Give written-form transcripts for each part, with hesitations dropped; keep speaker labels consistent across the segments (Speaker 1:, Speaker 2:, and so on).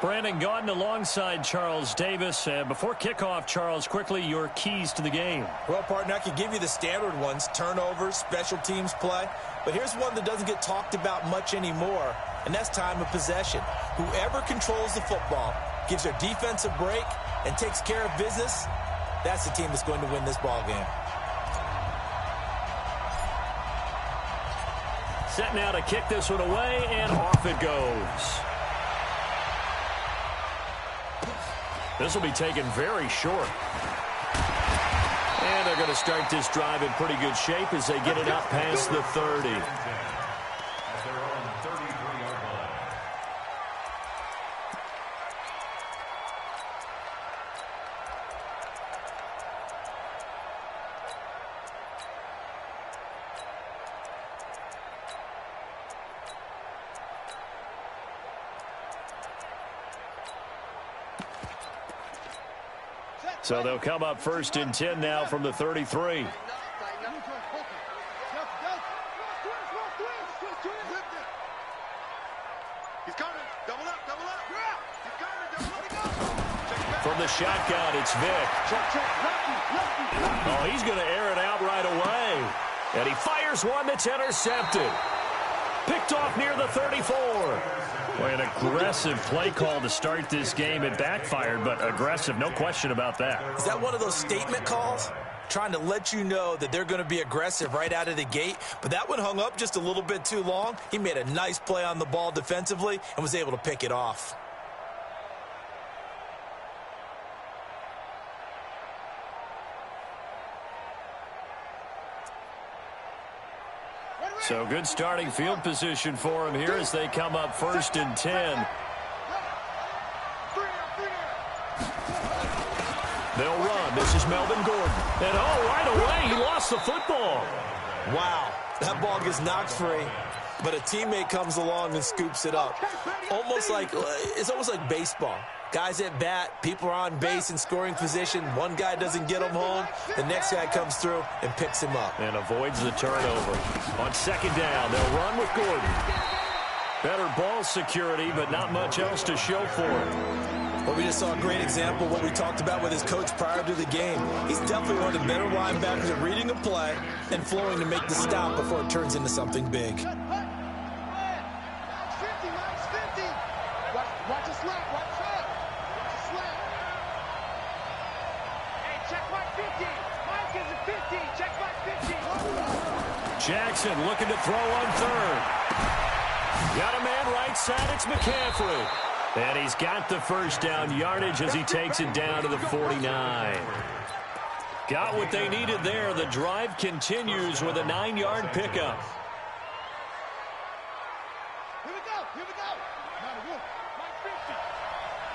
Speaker 1: Brandon Gaudin alongside Charles Davis. Before kickoff, Charles, quickly your keys to the game.
Speaker 2: Well, partner, I can give you the standard ones, turnovers, special teams play. But here's one that doesn't get talked about much anymore, and that's time of possession. Whoever controls the football, gives their defense a break, and takes care of business, that's the team that's going to win this ball game.
Speaker 1: Set now to kick this one away, and off it goes. This will be taken very short. And they're going to start this drive in pretty good shape as they get it up past the 30. So they'll come up 1st and 10 now from the 33. From the shotgun, it's Vick. Oh, he's going to air it out right away. And he fires one that's intercepted. Picked off near the 34. Boy, an aggressive play call to start this game. It backfired, but aggressive, no question about that.
Speaker 2: Is that one of those statement calls? Trying to let you know that they're going to be aggressive right out of the gate, but that one hung up just a little bit too long. He made a nice play on the ball defensively and was able to pick it off.
Speaker 1: So good starting field position for him here as they come up 1st and 10. They'll run. This is Melvin Gordon. And right away, he lost the football.
Speaker 2: Wow, that ball gets knocked free, but a teammate comes along and scoops it up. It's almost like baseball. Guys at bat, people are on base in scoring position. One guy doesn't get him home. The next guy comes through and picks him up.
Speaker 1: And avoids the turnover. On 2nd down, they'll run with Gordon. Better ball security, but not much else to show for it.
Speaker 2: Well, we just saw a great example of what we talked about with his coach prior to the game. He's definitely one of the better linebackers at reading a play and flowing to make the stop before it turns into something big.
Speaker 1: Jackson looking to throw on 3rd. Got a man right side. It's McCaffrey. And he's got the 1st down yardage as he takes it down to the 49. Got what they needed there. The drive continues with a 9-yard pickup.
Speaker 3: Here we go. Here we go. Mike 50.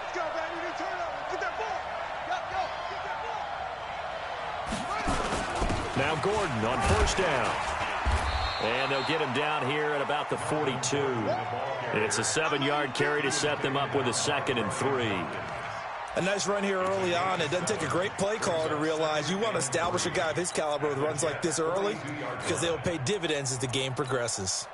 Speaker 3: Let's go, baby. New turnover. Get that ball. Go. Get that ball.
Speaker 1: Now Gordon on 1st down. And they'll get him down here at about the 42. It's a 7-yard carry to set them up with a 2nd and 3.
Speaker 2: A nice run here early on. It doesn't take a great play caller to realize you want to establish a guy of his caliber with runs like this early because they'll pay dividends as the game progresses.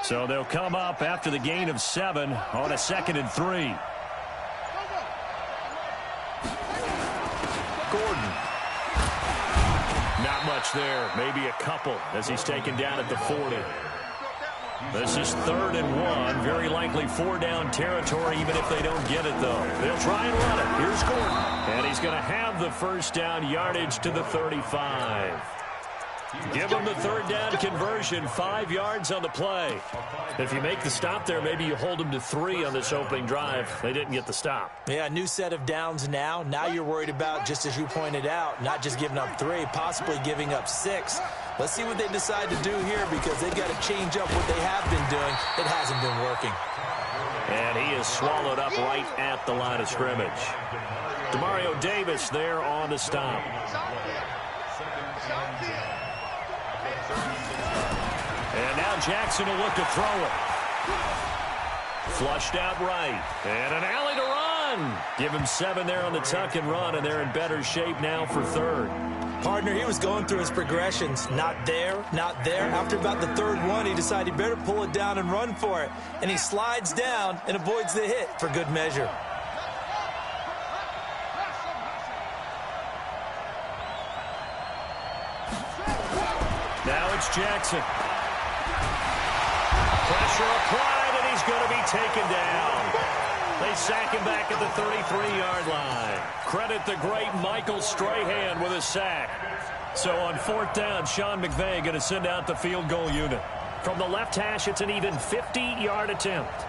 Speaker 1: So they'll come up after the gain of 7 on a 2nd and 3. Gordon. Not much there. Maybe a couple as he's taken down at the 40. This is 3rd and 1. Very likely 4-down territory even if they don't get it, though. They'll try and run it. Here's Gordon. And he's going to have the 1st down yardage to the 35. Give him the 3rd down conversion. 5 yards on the play. If you make the stop there, maybe you hold them to 3 on this opening drive. They didn't get the stop.
Speaker 2: Yeah, new set of downs now. Now you're worried about, just as you pointed out, not just giving up 3, possibly giving up 6. Let's see what they decide to do here because they've got to change up what they have been doing. It hasn't been working.
Speaker 1: And he is swallowed up right at the line of scrimmage. Demario Davis there on the stop. And now Jackson will look to throw it. Flushed out right. And an alley to run. Give him 7 there on the tuck and run, and they're in better shape now for 3rd.
Speaker 2: Partner, he was going through his progressions. Not there, not there. After about the third one, he decided he better pull it down and run for it. And he slides down and avoids the hit for good measure.
Speaker 1: Now it's Jackson. Pressure applied, and he's going to be taken down. They sack him back at the 33-yard line. Credit the great Michael Strahan with a sack. So on fourth down, Sean McVay going to send out the field goal unit. From the left hash, it's an even 50-yard attempt.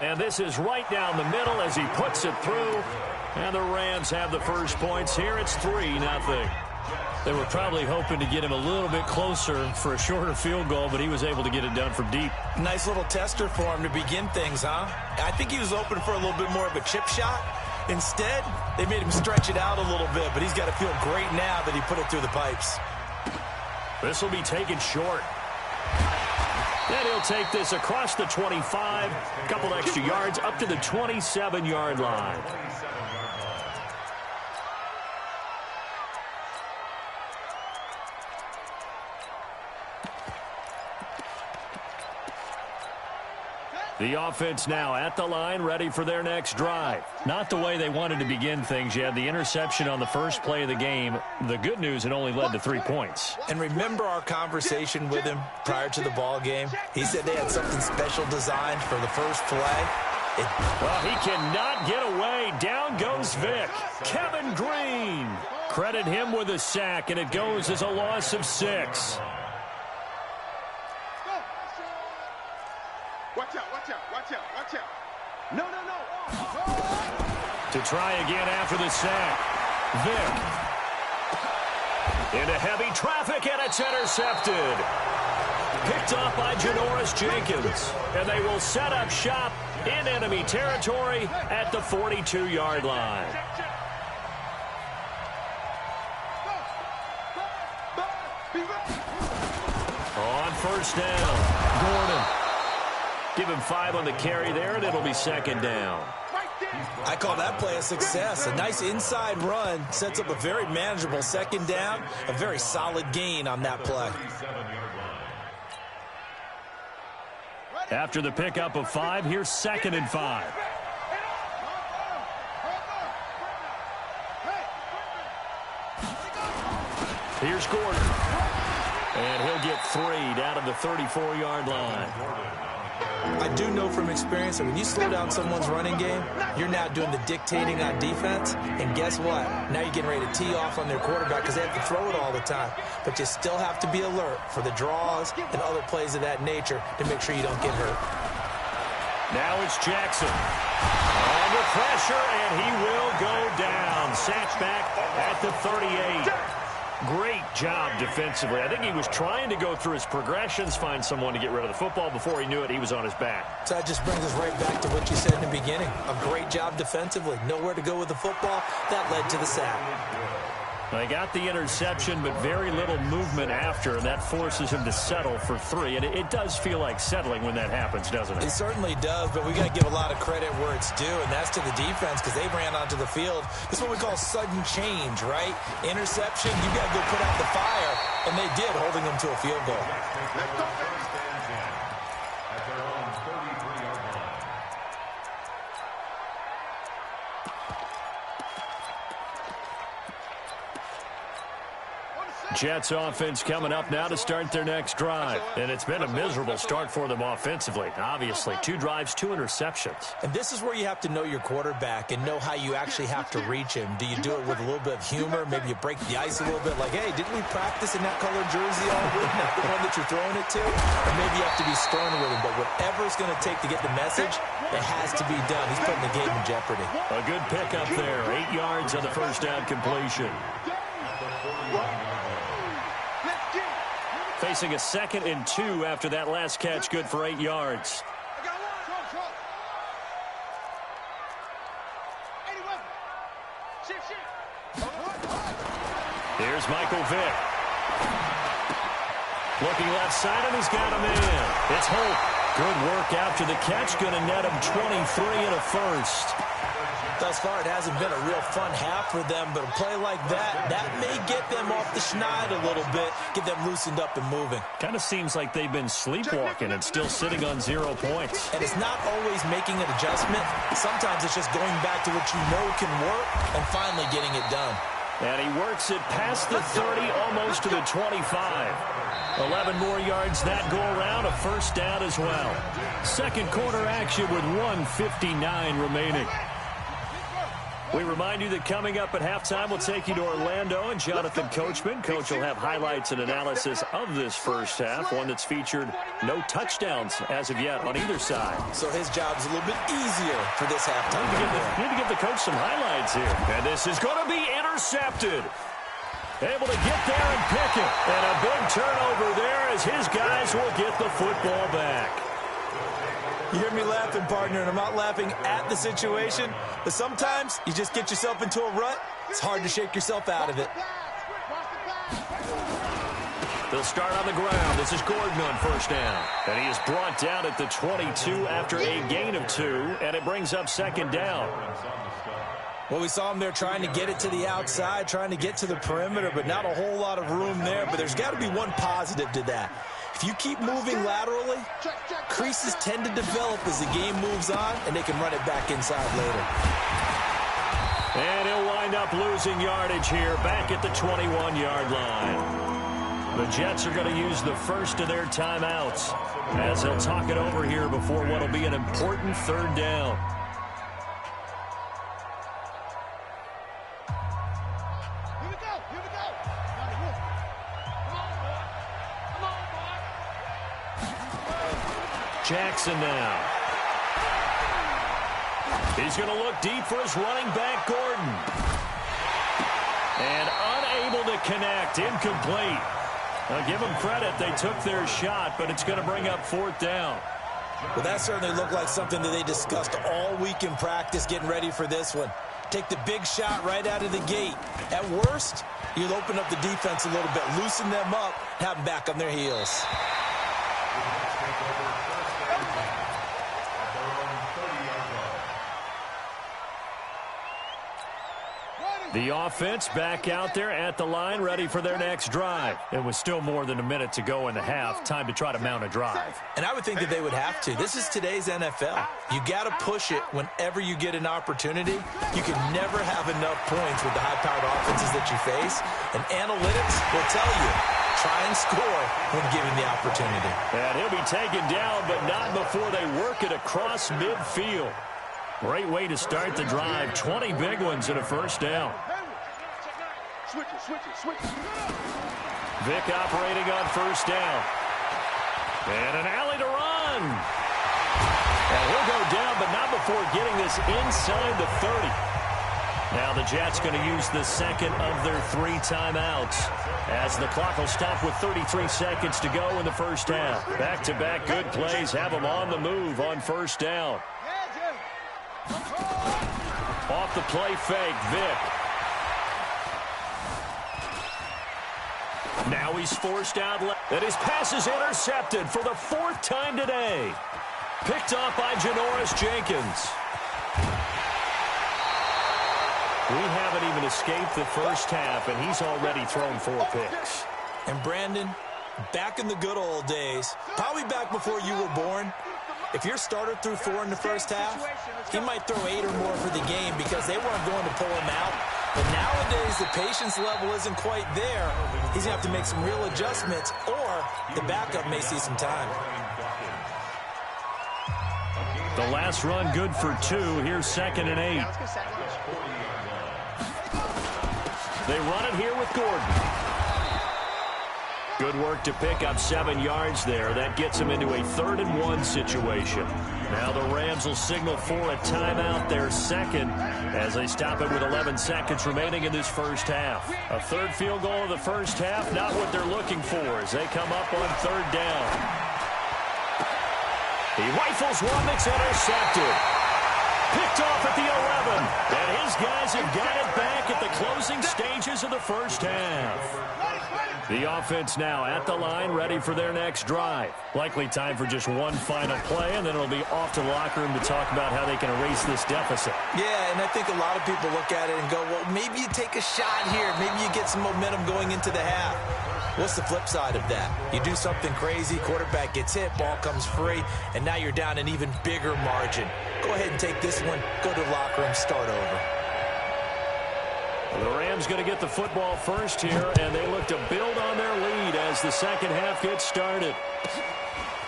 Speaker 1: And this is right down the middle as he puts it through. And the Rams have the first points here. It's 3-0. They were probably hoping to get him a little bit closer for a shorter field goal, but he was able to get it done from deep.
Speaker 2: Nice little tester for him to begin things, huh? I think he was open for a little bit more of a chip shot. Instead, they made him stretch it out a little bit, but he's got to feel great now that he put it through the pipes.
Speaker 1: This will be taken short. Then he'll take this across the 25, a couple extra yards up to the 27-yard line. The offense now at the line, ready for their next drive. Not the way they wanted to begin things. You had the interception on the first play of the game. The good news, it only led to 3 points.
Speaker 2: And remember our conversation with him prior to the ball game? He said they had something special designed for the first play.
Speaker 1: Well, he cannot get away. Down goes Vic. Kevin Green. Credit him with a sack, and it goes as a loss of 6.
Speaker 3: Watch out, watch out, watch out, watch out. No.
Speaker 1: To try again after the sack. Vic. Into heavy traffic, and it's intercepted. Picked off by Janoris Jenkins. And they will set up shop in enemy territory at the 42-yard line. On first down, Gordon. Give him 5 on the carry there, and it'll be second down.
Speaker 2: I call that play a success. A nice inside run sets up a very manageable second down. A very solid gain on that play.
Speaker 1: After the pickup of 5, here's 2nd and 5. Here's Gordon. And he'll get 3 down to the 34-yard line.
Speaker 2: I do know from experience that when you slow down someone's running game, you're now doing the dictating on defense. And guess what? Now you're getting ready to tee off on their quarterback because they have to throw it all the time. But you still have to be alert for the draws and other plays of that nature to make sure you don't get hurt.
Speaker 1: Now it's Jackson. Under pressure, and he will go down. Sacked back at the 38. Great job defensively. I think he was trying to go through his progressions, find someone to get rid of the football. Before he knew it, he was on his back.
Speaker 2: So that just brings us right back to what you said in the beginning. A great job defensively. Nowhere to go with the football. That led to the sack.
Speaker 1: They got the interception, but very little movement after, and that forces him to settle for 3. And it does feel like settling when that happens, doesn't it?
Speaker 2: It certainly does, but we got to give a lot of credit where it's due, and that's to the defense because they ran onto the field. This is what we call sudden change, right? Interception, you got to go put out the fire, and they did, holding them to a field goal.
Speaker 1: Jets offense coming up now to start their next drive. And it's been a miserable start for them offensively. Obviously, 2 drives, 2 interceptions.
Speaker 2: And this is where you have to know your quarterback and know how you actually have to reach him. Do you do it with a little bit of humor? Maybe you break the ice a little bit like, hey, didn't we practice in that colored jersey all week? Not the one that you're throwing it to? Or maybe you have to be stern with him. But whatever it's going to take to get the message, it has to be done. He's putting the game in jeopardy.
Speaker 1: A good pickup there. 8 yards on the first down completion. Facing a 2nd and 2 after that last catch, good for 8 yards. is Michael Vick. Looking left side, and he's got him in. It's Holt. Good work after the catch. Going to net him 23 and a first.
Speaker 2: Thus far, it hasn't been a real fun half for them, but a play like that may get them off the schneid a little bit, get them loosened up and moving.
Speaker 1: Kind of seems like they've been sleepwalking and still sitting on 0 points.
Speaker 2: And it's not always making an adjustment. Sometimes it's just going back to what you know can work and finally getting it done.
Speaker 1: And he works it past the 30, almost to the 25. 11 more yards that go around, a first down as well. Second quarter action with 1:59 remaining. We remind you that coming up at halftime, we'll take you to Orlando and Jonathan Coachman. Coach will have highlights and analysis of this first half, one that's featured no touchdowns as of yet on either side.
Speaker 2: So his job's a little bit easier for this halftime.
Speaker 1: Need to give the coach some highlights here. And this is going to be intercepted. Able to get there and pick it. And a big turnover there as his guys will get the football back.
Speaker 2: You hear me laughing, partner, and I'm not laughing at the situation, but sometimes you just get yourself into a rut. It's hard to shake yourself out of it.
Speaker 1: They'll start on the ground. This is Gordon on first down. And he is brought down at the 22 after a gain of 2, and it brings up second down.
Speaker 2: Well, we saw him there trying to get it to the outside, trying to get to the perimeter, but not a whole lot of room there. But there's got to be one positive to that. If you keep moving laterally, creases tend to develop as the game moves on, and they can run it back inside later.
Speaker 1: And he'll wind up losing yardage here, back at the 21-yard line. The Jets are going to use the first of their timeouts as they'll talk it over here before what will be an important third down. Jackson now. He's going to look deep for his running back, Gordon. And unable to connect, incomplete. I'll give them credit. They took their shot, but it's going to bring up fourth down.
Speaker 2: Well, that certainly looked like something that they discussed all week in practice getting ready for this one. Take the big shot right out of the gate. At worst, you'll open up the defense a little bit, loosen them up, have them back on their heels.
Speaker 1: The offense back out there at the line, ready for their next drive. It was still more than a minute to go in the half. Time to try to mount a drive.
Speaker 2: And I would think that they would have to. This is today's NFL. You got to push it whenever you get an opportunity. You can never have enough points with the high-powered offenses that you face. And analytics will tell you, try and score when given the opportunity.
Speaker 1: And he'll be taken down, but not before they work it across midfield. Great way to start the drive. 20 big ones and a first down. Vick operating on first down. And an alley to run. And he'll go down, but not before getting this inside the 30. Now the Jets going to use the second of their 3 timeouts as the clock will stop with 33 seconds to go in the first half. Back-to-back good plays have them on the move on first down. Off the play fake, Vick. Now he's forced out left. And his pass is intercepted for the 4th time today. Picked off by Janoris Jenkins. We haven't even escaped the first half, and he's already thrown 4 picks.
Speaker 2: And Brandon, back in the good old days, probably back before you were born, if your starter threw 4 in the first half, he might throw 8 or more for the game because they weren't going to pull him out. But nowadays, the patience level isn't quite there. He's going to have to make some real adjustments, or the backup may see some time.
Speaker 1: The last run good for 2. Here's 2nd and 8. They run it here with Gordon. Good work to pick up 7 yards there. That gets them into a 3rd and 1 situation. Now the Rams will signal for a timeout, their second, as they stop it with 11 seconds remaining in this first half. A 3rd field goal of the first half, not what they're looking for as they come up on 3rd down. He rifles one that's intercepted. Picked off at the 11. And his guys have got it back at the closing stages of the first half. The offense now at the line, ready for their next drive. Likely time for just one final play, and then it'll be off to the locker room to talk about how they can erase this deficit.
Speaker 2: Yeah, and I think a lot of people look at it and go, well, maybe you take a shot here. Maybe you get some momentum going into the half. What's the flip side of that? You do something crazy, quarterback gets hit, ball comes free, and now you're down an even bigger margin. Go ahead and take this one, go to the locker room, start over.
Speaker 1: The Rams going to get the football first here, and they look to build on their lead as the second half gets started.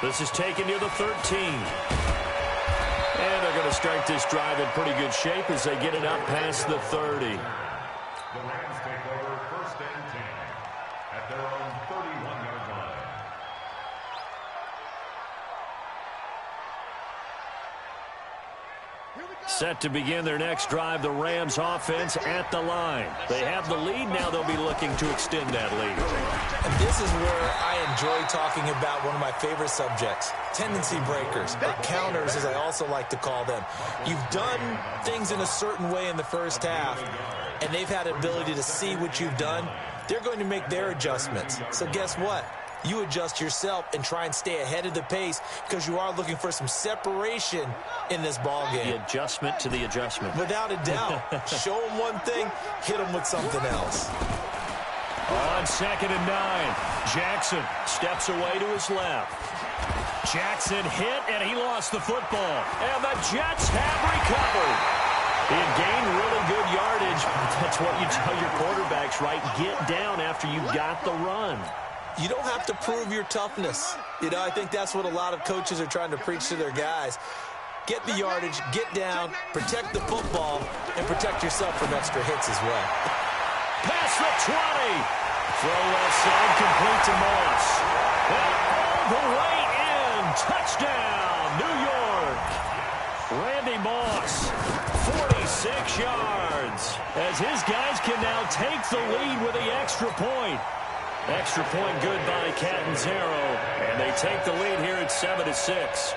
Speaker 1: This is taken near the 13. And they're going to start this drive in pretty good shape as they get it up past the 30.
Speaker 4: The Rams take over first and 10 at their own 31-yard line.
Speaker 1: Set to begin their next drive, the Rams offense at the line. They have the lead. Now they'll be looking to extend that lead.
Speaker 2: And this is where I enjoy talking about one of my favorite subjects, tendency breakers, or counters as I also like to call them. You've done things in a certain way in the first half, and they've had the ability to see what you've done. They're going to make their adjustments. So guess what? You adjust yourself and try and stay ahead of the pace because you are looking for some separation in this ball game.
Speaker 1: The adjustment to the adjustment.
Speaker 2: Without a doubt. Show them one thing, hit them with something else.
Speaker 1: On 2nd and 9, Jackson steps away to his left. Jackson hit, and he lost the football. And the Jets have recovered. He had gained really good yardage. That's what you tell your quarterbacks, right? Get down after you got the run.
Speaker 2: You don't have to prove your toughness. You know, I think that's what a lot of coaches are trying to preach to their guys. Get the yardage, get down, protect the football, and protect yourself from extra hits as well.
Speaker 1: Past the 20. Throw left side, complete to Moss. And all the way in. Touchdown, New York. Randy Moss, 46 yards. As his guys can now take the lead with the extra point. Extra point good by Catanzaro. And they take the lead here at 7-6.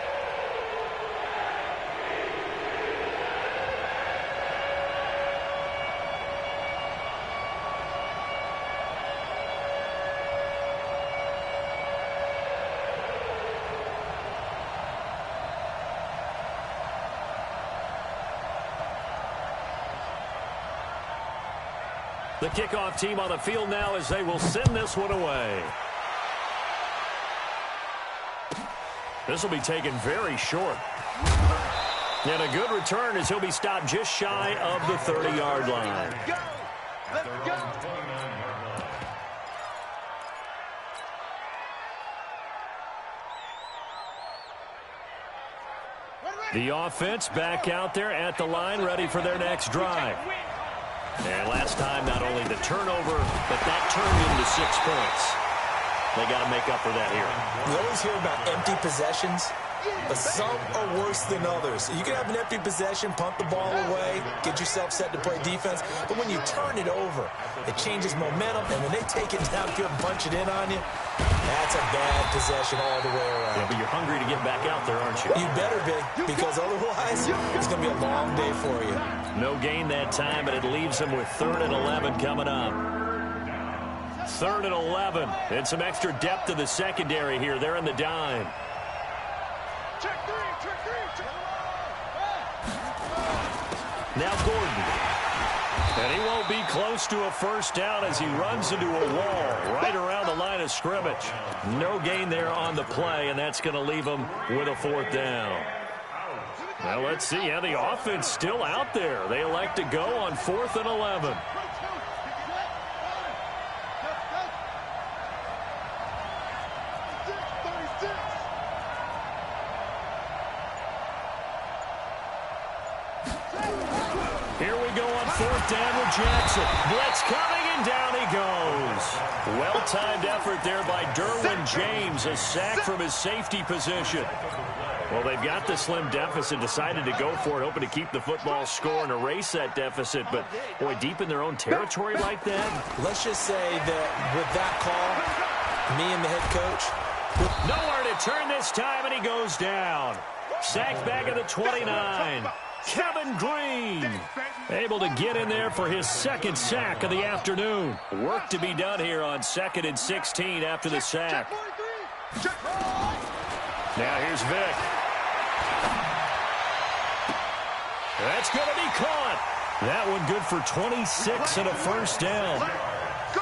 Speaker 1: The kickoff team on the field now as they will send this one away. This will be taken very short. And a good return as he'll be stopped just shy of the 30-yard line.
Speaker 3: Let's go.
Speaker 1: The offense back out there at the line, ready for their next drive. And last time, not only the turnover, but that turned into 6 points. They got to make up for that here.
Speaker 2: We always hear about empty possessions, but some are worse than others. You can have an empty possession, punt the ball away, get yourself set to play defense, but when you turn it over, it changes momentum, and when they take it downfield and punch it in on you, that's a bad possession all the way around.
Speaker 1: Yeah, but you're hungry to get back out there, aren't you?
Speaker 2: You better be, because otherwise, it's going to be a long day for you.
Speaker 1: No gain that time, but it leaves them with 3rd and 11 coming up. 3rd and 11, and some extra depth to the secondary here. They're in the dime.
Speaker 3: Check three.
Speaker 1: Now Gordon. And he won't be close to a first down as he runs into a wall right around the line of scrimmage. No gain there on the play, and that's going to leave him with a 4th down. Well, let's see. Yeah, the offense still out there. They elect to go on 4th and 11. Here we go on 4th down with Jackson. Blitz coming, and down he goes. Well-timed effort there by Derwin James. A sack from his safety position. Well, they've got the slim deficit, decided to go for it, hoping to keep the football score and erase that deficit. But, boy, deep in their own territory like that.
Speaker 2: Let's just say that with that call, me and the head coach.
Speaker 1: Nowhere to turn this time, and he goes down. Sacked back at the 29. Kevin Green able to get in there for his second sack of the afternoon. Work to be done here on 2nd and 16 after the sack. Now here's Vick. That's going to be caught. That one good for 26 and a first down.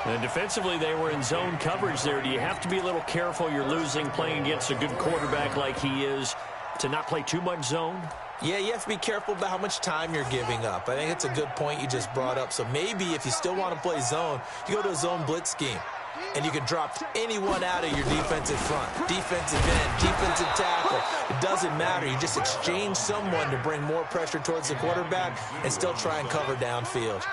Speaker 1: And defensively, they were in zone coverage there. Do you have to be a little careful? You're losing playing against a good quarterback like he is to not play too much zone?
Speaker 2: Yeah, you have to be careful about how much time you're giving up. I think it's a good point you just brought up. So maybe if you still want to play zone, you go to a zone blitz scheme. And you can drop anyone out of your defensive front, defensive end, defensive tackle. It doesn't matter. You just exchange someone to bring more pressure towards the quarterback and still try and cover downfield.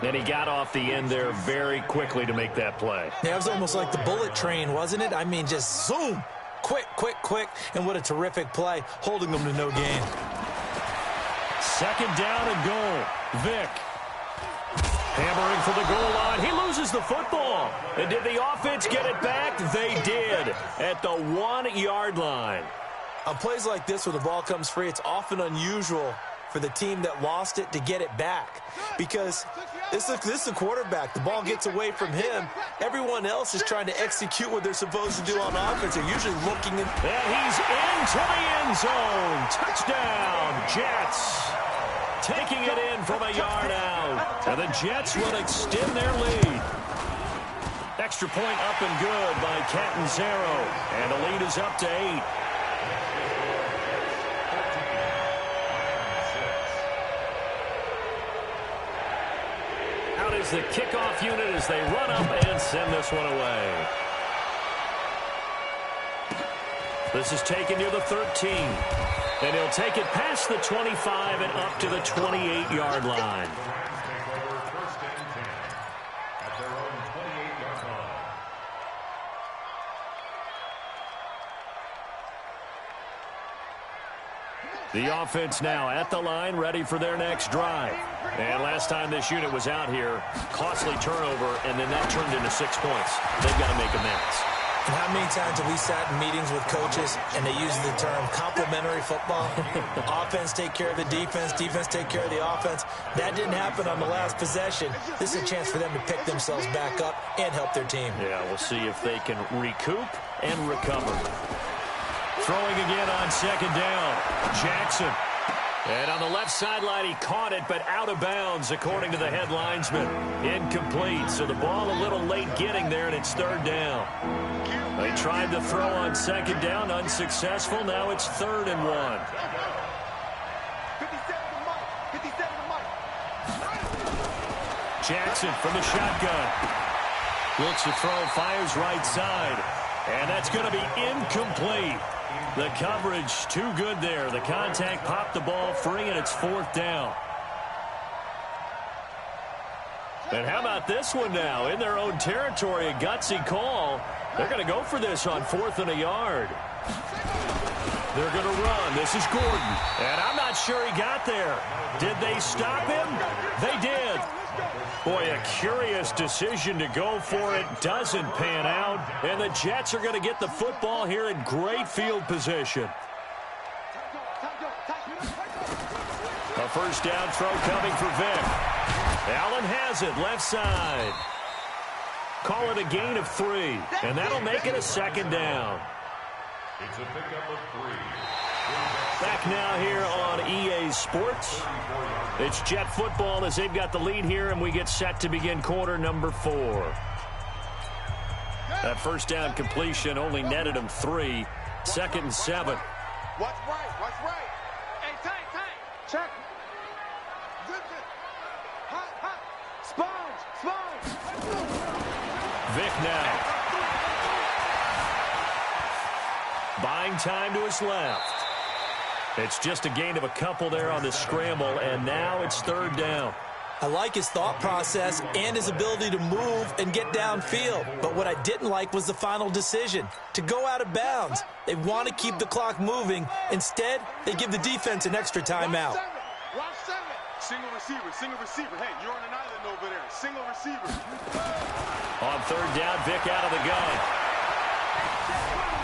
Speaker 1: And he got off the end there very quickly to make that play.
Speaker 2: Yeah, it was almost like the bullet train, wasn't it? I mean, just zoom. Quick, quick, quick. And what a terrific play, holding them to no gain.
Speaker 1: 2nd down and goal. Vick. Hammering for the goal line. He loses the football. And did the offense get it back? They did at the 1-yard line.
Speaker 2: On plays like this where the ball comes free, it's often unusual for the team that lost it to get it back. Because this is the quarterback. The ball gets away from him. Everyone else is trying to execute what they're supposed to do on offense. They're usually looking in.
Speaker 1: And he's into the end zone. Touchdown, Jets. Taking it in from a yard out. And the Jets will extend their lead. Extra point up and good by Catanzaro. And the lead is up to 8. Out is the kickoff unit as they run up and send this one away. This is taken near the 13. And he'll take it past the 25 and up to the 28-yard line. The offense now at the line, ready for their next drive. And last time this unit was out here, costly turnover, and then that turned into 6 points. They've got to make amends.
Speaker 2: And how many times have we sat in meetings with coaches and they use the term complementary football? Offense take care of the defense, defense take care of the offense. That didn't happen on the last possession. This is a chance for them to pick themselves back up and help their team.
Speaker 1: Yeah, we'll see if they can recoup and recover. Throwing again on 2nd down. Jackson. And on the left sideline, he caught it, but out of bounds, according to the head linesman. Incomplete, so the ball a little late getting there, and it's 3rd down. They tried to throw on 2nd down, unsuccessful. Now it's 3rd and 1.
Speaker 3: 57 to Mike.
Speaker 1: Jackson from the shotgun. Looks to throw, fires right side. And that's going to be incomplete. The coverage too good there. The contact popped the ball free, and it's 4th down. And how about this one now? In their own territory, a gutsy call. They're going to go for this on 4th and a yard. They're going to run. This is Gordon. And I'm not sure he got there. Did they stop him? They did. Boy, a curious decision to go for it. Doesn't pan out. And the Jets are going to get the football here in great field position. A 1st down throw coming for Vick. Allen has it, left side. Call it a gain of 3. And that'll make it a 2nd down.
Speaker 4: It's a pickup of 3.
Speaker 1: Back now here on EA Sports. It's Jet football as they've got the lead here, and we get set to begin quarter number 4. That 1st down completion only netted them 3. 2nd and 7.
Speaker 3: Watch right, watch right. Hey, tight. Check. Good. Hot. Sponge.
Speaker 1: Vick now. Buying time to his left. It's just a gain of a couple there on the scramble, and now it's 3rd down.
Speaker 2: I like his thought process and his ability to move and get downfield. But what I didn't like was the final decision, to go out of bounds. They want to keep the clock moving. Instead, they give the defense an extra timeout.
Speaker 3: Watch 7. Single receiver. Hey, you're on an island over there. Single receiver.
Speaker 1: On 3rd down, Vick out of the gun.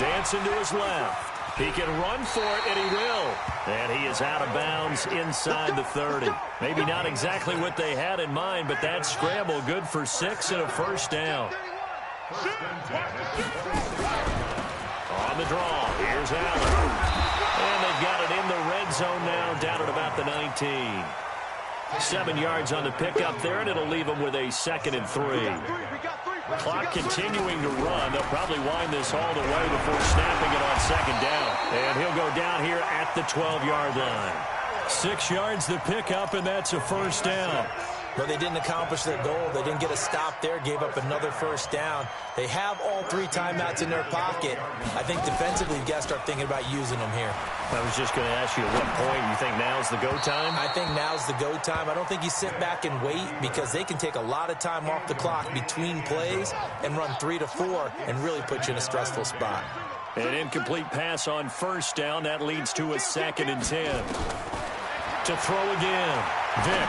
Speaker 1: Dancing to his left. He can run for it, and he will. And he is out of bounds inside the 30. Maybe not exactly what they had in mind, but that scramble good for 6 and a first down. On the draw, here's Allen. And they've got it in the red zone now, down at about the 19. 7 yards on the pickup there, and it'll leave them with a 2nd and 3. Clock continuing to run. They'll probably wind this all the way before snapping it on 2nd down. And he'll go down here at the 12-yard line. 6 yards to pick up, and that's a first down.
Speaker 2: Well, they didn't accomplish their goal. They didn't get a stop there, gave up another first down. They have all 3 timeouts in their pocket. I think defensively, you've got to start thinking about using them here.
Speaker 1: I was just going to ask you, at what point you think now's the go time?
Speaker 2: I think now's the go time. I don't think you sit back and wait, because they can take a lot of time off the clock between plays and run 3 to 4 and really put you in a stressful spot.
Speaker 1: An incomplete pass on first down. That leads to a 2nd and 10. To throw again. Vick.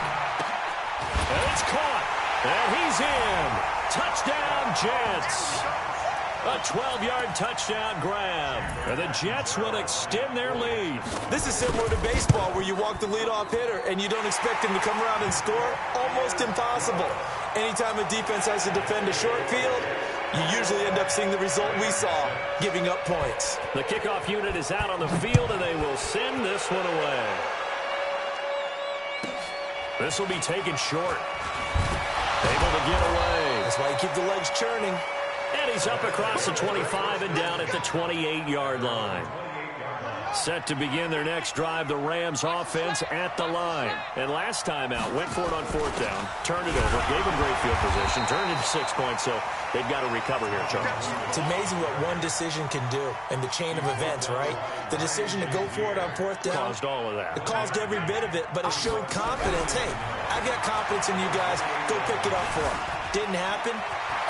Speaker 1: And it's caught. And he's in. Touchdown, Jets. A 12-yard touchdown grab. And the Jets will extend their lead.
Speaker 2: This is similar to baseball, where you walk the leadoff hitter and you don't expect him to come around and score. Almost impossible. Anytime a defense has to defend a short field, you usually end up seeing the result we saw, giving up points.
Speaker 1: The kickoff unit is out on the field, and they will send this one away. This will be taken short. Able to get away.
Speaker 2: That's why you keep the legs churning.
Speaker 1: And he's up across the 25 and down at the 28-yard line. Set to begin their next drive, the Rams offense at the line. And last time out, went for it on 4th down, turned it over, gave them great field position, turned it to 6 points, so they've got to recover here, Charles.
Speaker 2: It's amazing what one decision can do in the chain of events, right? The decision to go for it on 4th down.
Speaker 1: Caused all of that.
Speaker 2: It caused every bit of it, but it showed confidence. Hey, I've got confidence in you guys. Go pick it up for them. Didn't happen.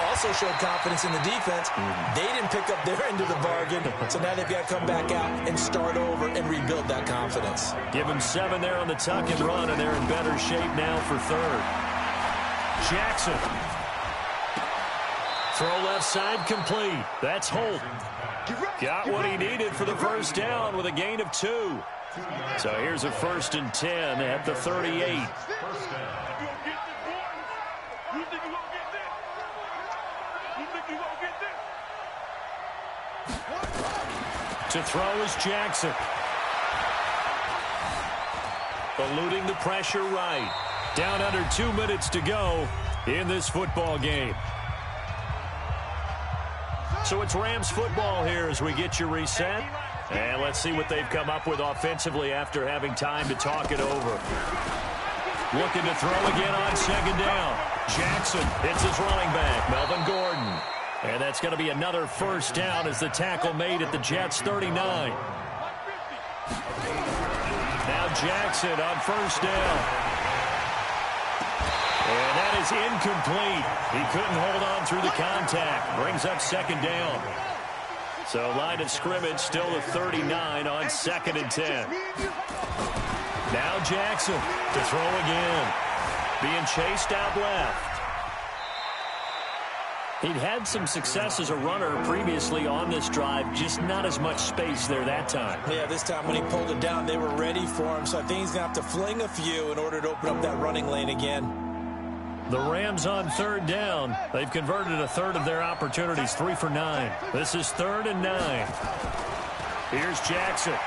Speaker 2: Also showed confidence in the defense. They didn't pick up their end of the bargain, so now they've got to come back out and start over and rebuild that confidence.
Speaker 1: Give them 7 there on the tuck and run, and they're in better shape now for 3rd. Jackson. Throw left side complete. That's Holt. Got what he needed for the first down with a gain of 2. So here's a 1st and 10 at the 38. To throw is Jackson. Eluding the pressure right. Down under 2 minutes to go in this football game. So it's Rams football here as we get you reset. And let's see what they've come up with offensively after having time to talk it over. Looking to throw again on 2nd down. Jackson hits his running back, Melvin Gordon. And that's going to be another first down as the tackle made at the Jets' 39. Now Jackson on first down. And that is incomplete. He couldn't hold on through the contact. Brings up 2nd down. So line of scrimmage still the 39 on 2nd and 10. Now Jackson to throw again. Being chased out left. He'd had some success as a runner previously on this drive, just not as much space there that time.
Speaker 2: Yeah, this time when he pulled it down, they were ready for him, so I think he's going to have to fling a few in order to open up that running lane again.
Speaker 1: The Rams on 3rd down. They've converted a 1/3 of their opportunities, 3 for 9. This is 3rd and 9. Here's Jackson.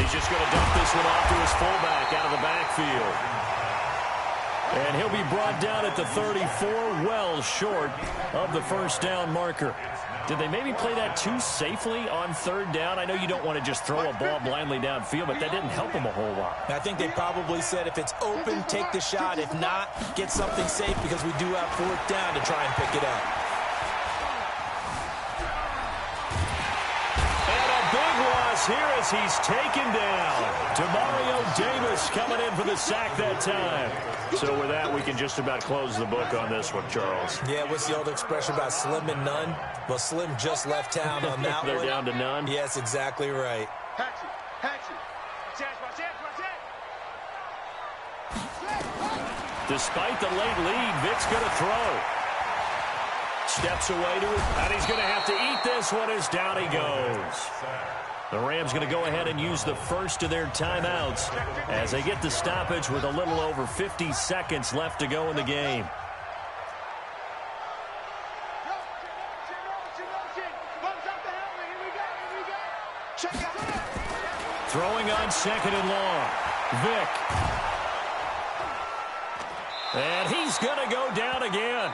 Speaker 1: He's just going to dump this one off to his fullback out of the backfield. And he'll be brought down at the 34, well short of the first down marker. Did they maybe play that too safely on 3rd down? I know you don't want to just throw a ball blindly downfield, but that didn't help them a whole lot.
Speaker 2: I think they probably said if it's open, take the shot. If not, get something safe because we do have 4th down to try and pick it up.
Speaker 1: Here as he's taken down. Demario Davis coming in for the sack that time. So with that, we can just about close the book on this one, Charles.
Speaker 2: Yeah, what's the old expression about slim and none? Well, Slim just left town on that
Speaker 1: They're
Speaker 2: one.
Speaker 1: down to none?
Speaker 2: Yes, exactly right.
Speaker 1: Despite the late lead, Vick's going to throw. Steps away to it, and he's going to have to eat this one as down he goes. The Rams going to go ahead and use the first of their timeouts as they get the stoppage with a little over 50 seconds left to go in the game. Throwing on second and long. Vick. And he's going to go down again.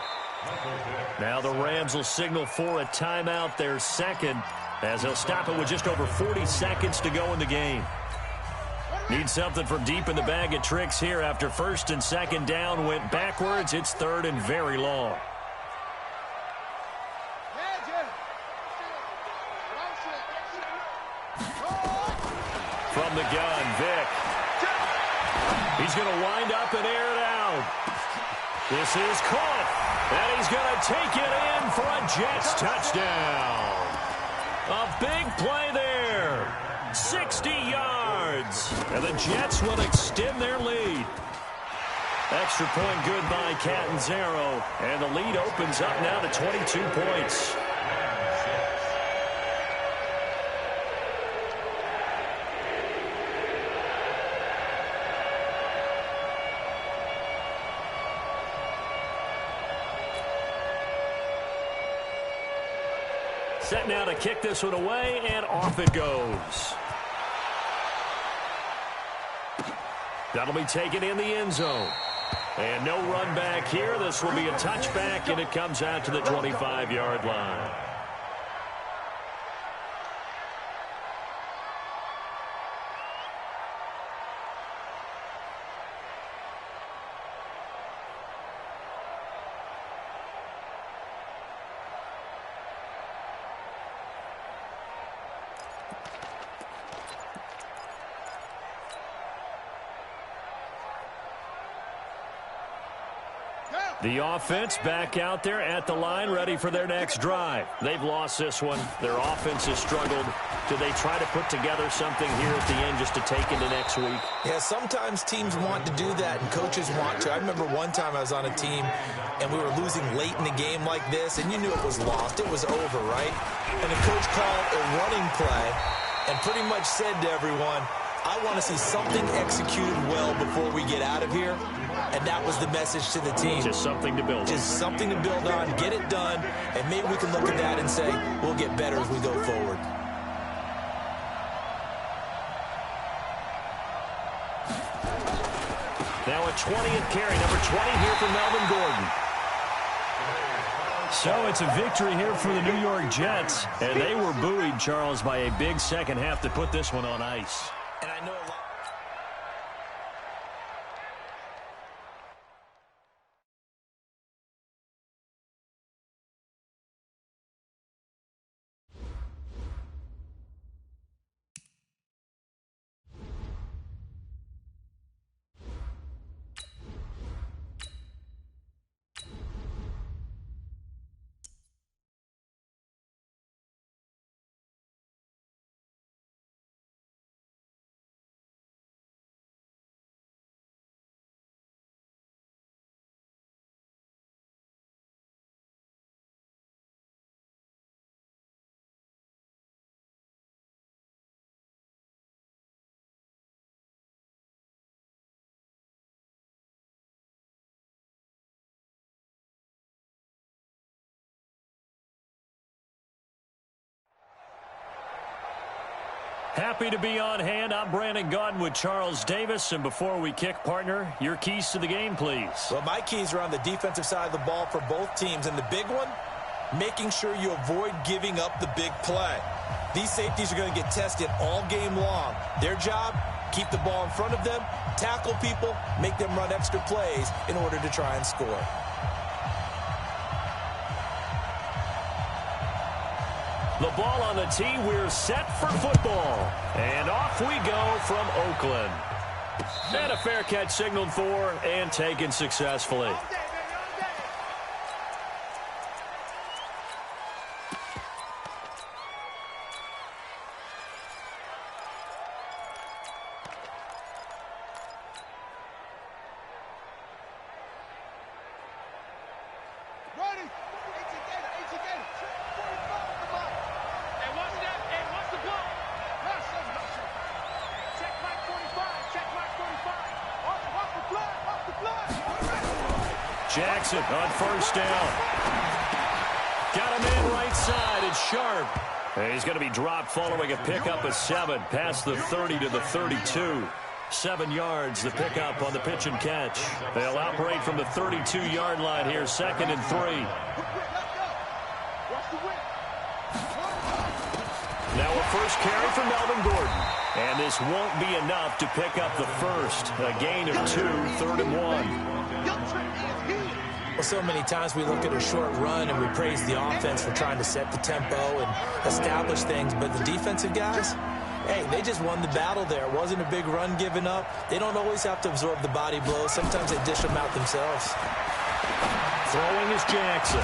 Speaker 1: Now the Rams will signal for a timeout, their second, as they'll stop it with just over 40 seconds to go in the game. Need something from deep in the bag of tricks here after first and second down went backwards. It's third and very long. From the gun, Vick. He's going to wind up and air it out. This is caught, and he's going to take it in for a Jets touchdown. A big play there. 60 yards, and the Jets will extend their lead. Extra point good by Catanzaro, and the lead opens up now to 22 points. Set now to kick this one away, and off it goes. That'll be taken in the end zone. And no run back here. This will be a touchback, and it comes out to the 25-yard line. The offense back out there at the line, ready for their next drive. They've lost this one. Their offense has struggled. Do they try to put together something here at the end just to take into next week?
Speaker 2: Yeah, sometimes teams want to do that, and coaches want to. I remember one time I was on a team, and we were losing late in the game like this, and you knew it was lost. It was over, right? And the coach called a running play and pretty much said to everyone, I want to see something executed well before we get out of here. And that was the message to the team.
Speaker 1: Just something to build on.
Speaker 2: Just something to build on, get it done, and maybe we can look at that and say, we'll get better as we go forward.
Speaker 1: Now a 20th carry, number 20 here for Melvin Gordon. So it's a victory here for the New York Jets. And they were buoyed, Charles, by a big second half to put this one on ice.
Speaker 2: And I know a lot.
Speaker 1: Happy to be on hand. I'm Brandon Gaudin with Charles Davis. And before we kick, partner, your keys to the game, please.
Speaker 2: Well, my keys are on the defensive side of the ball for both teams. And the big one, making sure you avoid giving up the big play. These safeties are going to get tested all game long. Their job, keep the ball in front of them, tackle people, make them run extra plays in order to try and score.
Speaker 1: The ball on the tee. We're set for football. And off we go from Oakland. And a fair catch signaled for and taken successfully. Jackson on first down. Got a man right side. It's Sharp. And he's going to be dropped following a pickup of 7 past the 30 to the 32. 7 yards, the pickup on the pitch and catch. They'll operate from the 32-yard line here, 2nd and 3. Now a first carry for Melvin Gordon. And this won't be enough to pick up the first. A gain of 2, 3rd and 1.
Speaker 2: Well, so many times we look at a short run and we praise the offense for trying to set the tempo and establish things. But the defensive guys, hey, they just won the battle there. It wasn't a big run given up. They don't always have to absorb the body blows. Sometimes they dish them out themselves.
Speaker 1: Throwing is Jackson.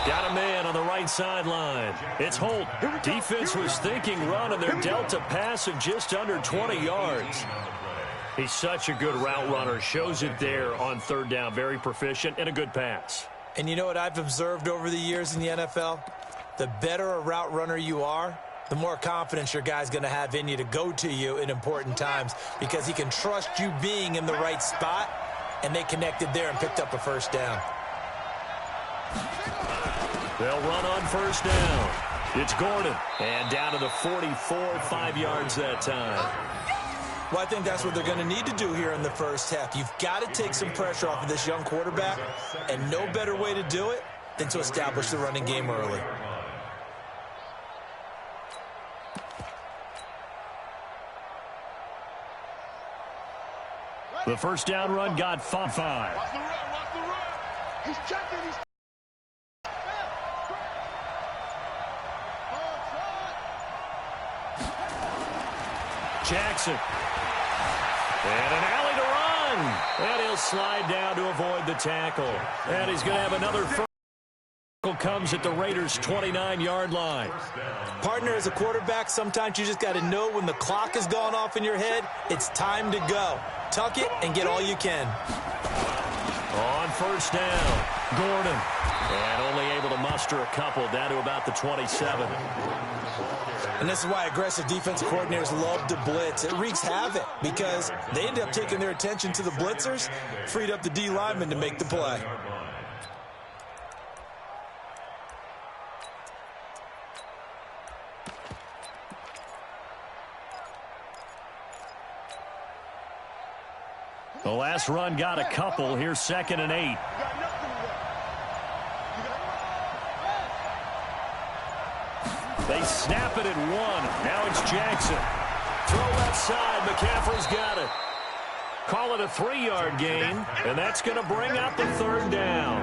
Speaker 1: Got a man on the right sideline. It's Holt. Defense was thinking run, and they're dealt a pass of just under 20 yards. He's such a good route runner. Shows it there on 3rd down. Very proficient and a good pass.
Speaker 2: And you know what I've observed over the years in the NFL? The better a route runner you are, the more confidence your guy's going to have in you to go to you in important times because he can trust you being in the right spot, and they connected there and picked up a first down.
Speaker 1: They'll run on first down. It's Gordon. And down to the 44, 5 yards that time.
Speaker 2: Well, I think that's what they're going to need to do here in the first half. You've got to take some pressure off of this young quarterback, and no better way to do it than to establish the running game early.
Speaker 1: The first down run got 5.
Speaker 3: Watch the run, watch the run. He's checking, he's
Speaker 1: Jackson. And an alley to run. And he'll slide down to avoid the tackle. And he's going to have another first. Comes at the Raiders' 29-yard line.
Speaker 2: Partner, as a quarterback, sometimes you just got to know when the clock has gone off in your head, it's time to go. Tuck it and get all you can.
Speaker 1: On first down, Gordon. And only able to muster a couple down to about the 27.
Speaker 2: And this is why aggressive defense coordinators love to blitz. It wreaks havoc because they end up taking their attention to the blitzers, freed up the D lineman to make the play.
Speaker 1: The last run got a couple. Here's 2nd and 8. They snap it at 1. Now it's Jackson. Throw left side. McCaffrey's got it. Call it a 3-yard gain, and that's going to bring up the 3rd down.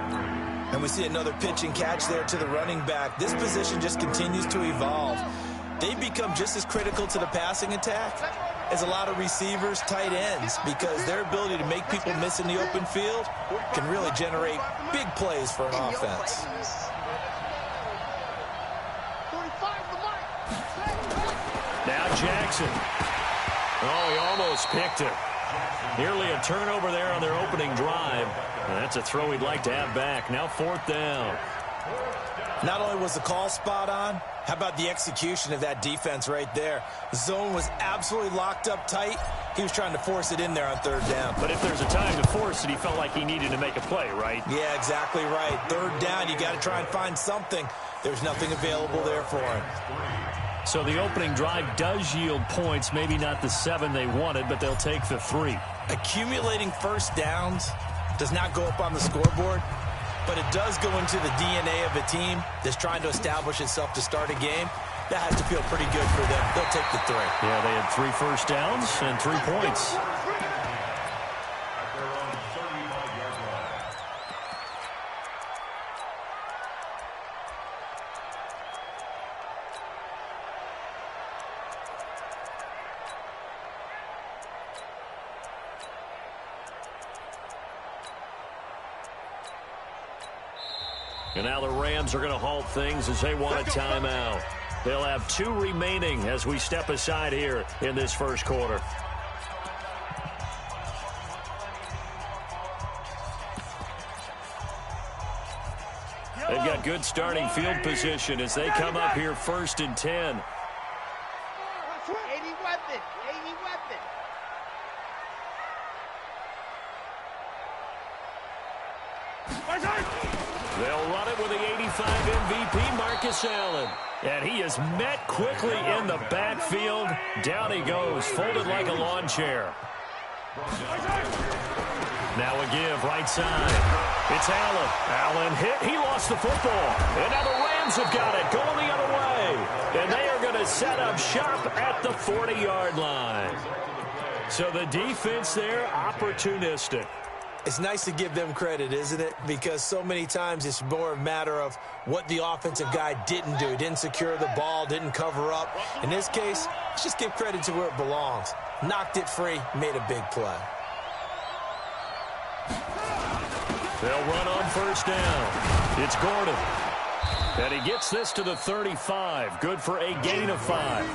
Speaker 2: And we see another pitch and catch there to the running back. This position just continues to evolve. They become just as critical to the passing attack as a lot of receivers, tight ends, because their ability to make people miss in the open field can really generate big plays for an offense.
Speaker 1: Now Jackson. Oh, he almost picked it. Nearly a turnover there on their opening drive. And that's a throw he'd like to have back. Now 4th down.
Speaker 2: Not only was the call spot on, how about the execution of that defense right there? The zone was absolutely locked up tight. He was trying to force it in there on 3rd down.
Speaker 1: But if there's a time to force it, he felt like he needed to make a play, right?
Speaker 2: Yeah, exactly right. 3rd down, you got to try and find something. There's nothing available there for him.
Speaker 1: So the opening drive does yield points, maybe not the 7 they wanted, but they'll take the 3.
Speaker 2: Accumulating first downs does not go up on the scoreboard, but it does go into the DNA of a team that's trying to establish itself to start a game. That has to feel pretty good for them. They'll take the 3.
Speaker 1: Yeah, they had 3 first downs and 3 points. And now the Rams are going to halt things as they want a timeout. They'll have 2 remaining as we step aside here in this first quarter. They've got good starting field position as they come up here 1st and 10.
Speaker 3: 80 weapon, 80 weapon.
Speaker 1: They'll run it with the 85 MVP, Marcus Allen. And he is met quickly in the backfield. Down he goes, folded like a lawn chair. Now a give, right side. It's Allen. Allen hit. He lost the football. And now the Rams have got it, going the other way. And they are going to set up shop at the 40-yard line. So the defense there, opportunistic.
Speaker 2: It's nice to give them credit, isn't it? Because so many times it's more a matter of what the offensive guy didn't do. He didn't secure the ball, didn't cover up. In this case, let's just give credit to where it belongs. Knocked it free, made a big play.
Speaker 1: They'll run on first down. It's Gordon. And he gets this to the 35. Good for a gain of 5.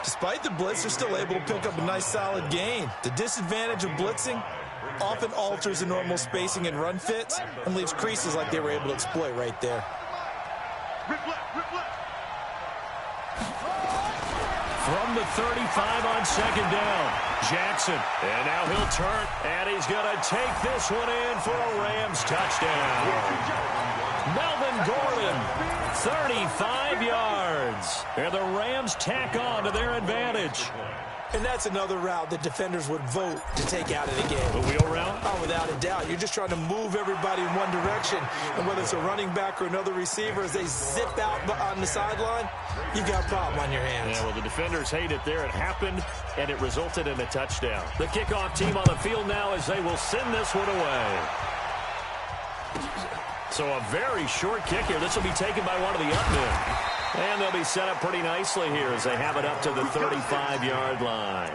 Speaker 2: Despite the blitz, they're still able to pick up a nice solid gain. The disadvantage of blitzing often alters the normal spacing and run fits and leaves creases like they were able to exploit right there.
Speaker 1: From the 35 on second down, Jackson. And now he'll turn, and he's going to take this one in for a Rams touchdown. Melvin Gordon, 35 yards. And the Rams tack on to their advantage.
Speaker 2: And that's another route that defenders would vote to take out of the game.
Speaker 1: The wheel route?
Speaker 2: Oh, without a doubt. You're just trying to move everybody in one direction. And whether it's a running back or another receiver, as they zip out on the sideline, you've got a problem on your hands.
Speaker 1: Yeah, well, the defenders hate it there. It happened, and it resulted in a touchdown. The kickoff team on the field now as they will send this one away. So a very short kick here. This will be taken by one of the up men. And they'll be set up pretty nicely here as they have it up to the 35-yard line.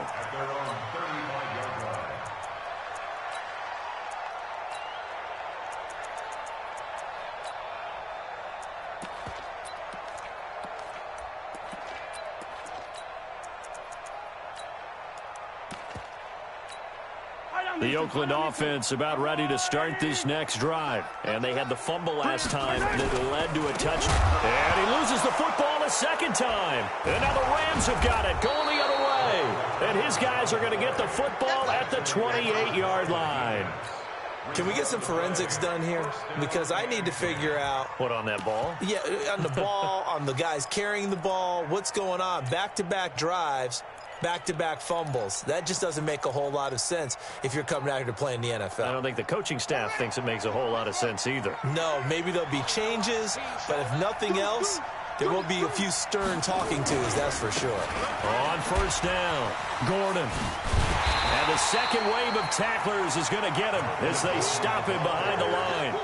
Speaker 1: The Oakland offense about ready to start this next drive. And they had the fumble last time that led to a touchdown. And he loses the football a second time. And now the Rams have got it going the other way. And his guys are going to get the football at the 28-yard line.
Speaker 2: Can we get some forensics done here? Because I need to figure out...
Speaker 1: What, on that ball?
Speaker 2: Yeah, on the ball, on the guys carrying the ball. What's going on? Back-to-back drives. Back-to-back fumbles. That just doesn't make a whole lot of sense if you're coming out here to play in the NFL.
Speaker 1: I don't think the coaching staff thinks it makes a whole lot of sense either.
Speaker 2: No, maybe there'll be changes, but if nothing else, there will be a few stern talking tos, that's for sure.
Speaker 1: On first down, Gordon. And the second wave of tacklers is going to get him as they stop him behind the line.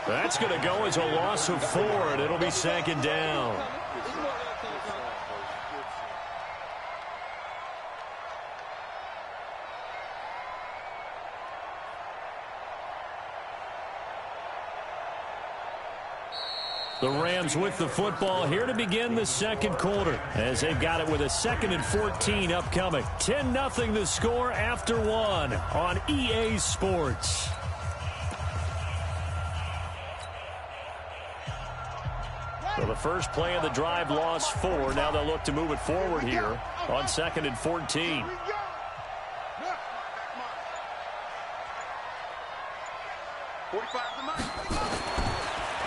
Speaker 1: That's going to go as a loss of 4, and it'll be second down. The Rams with the football here to begin the second quarter as they've got it with a 2nd and 14 upcoming. 10-0 the score after 1 on EA Sports. So the first play of the drive lost 4. Now they'll look to move it forward here on 2nd and 14.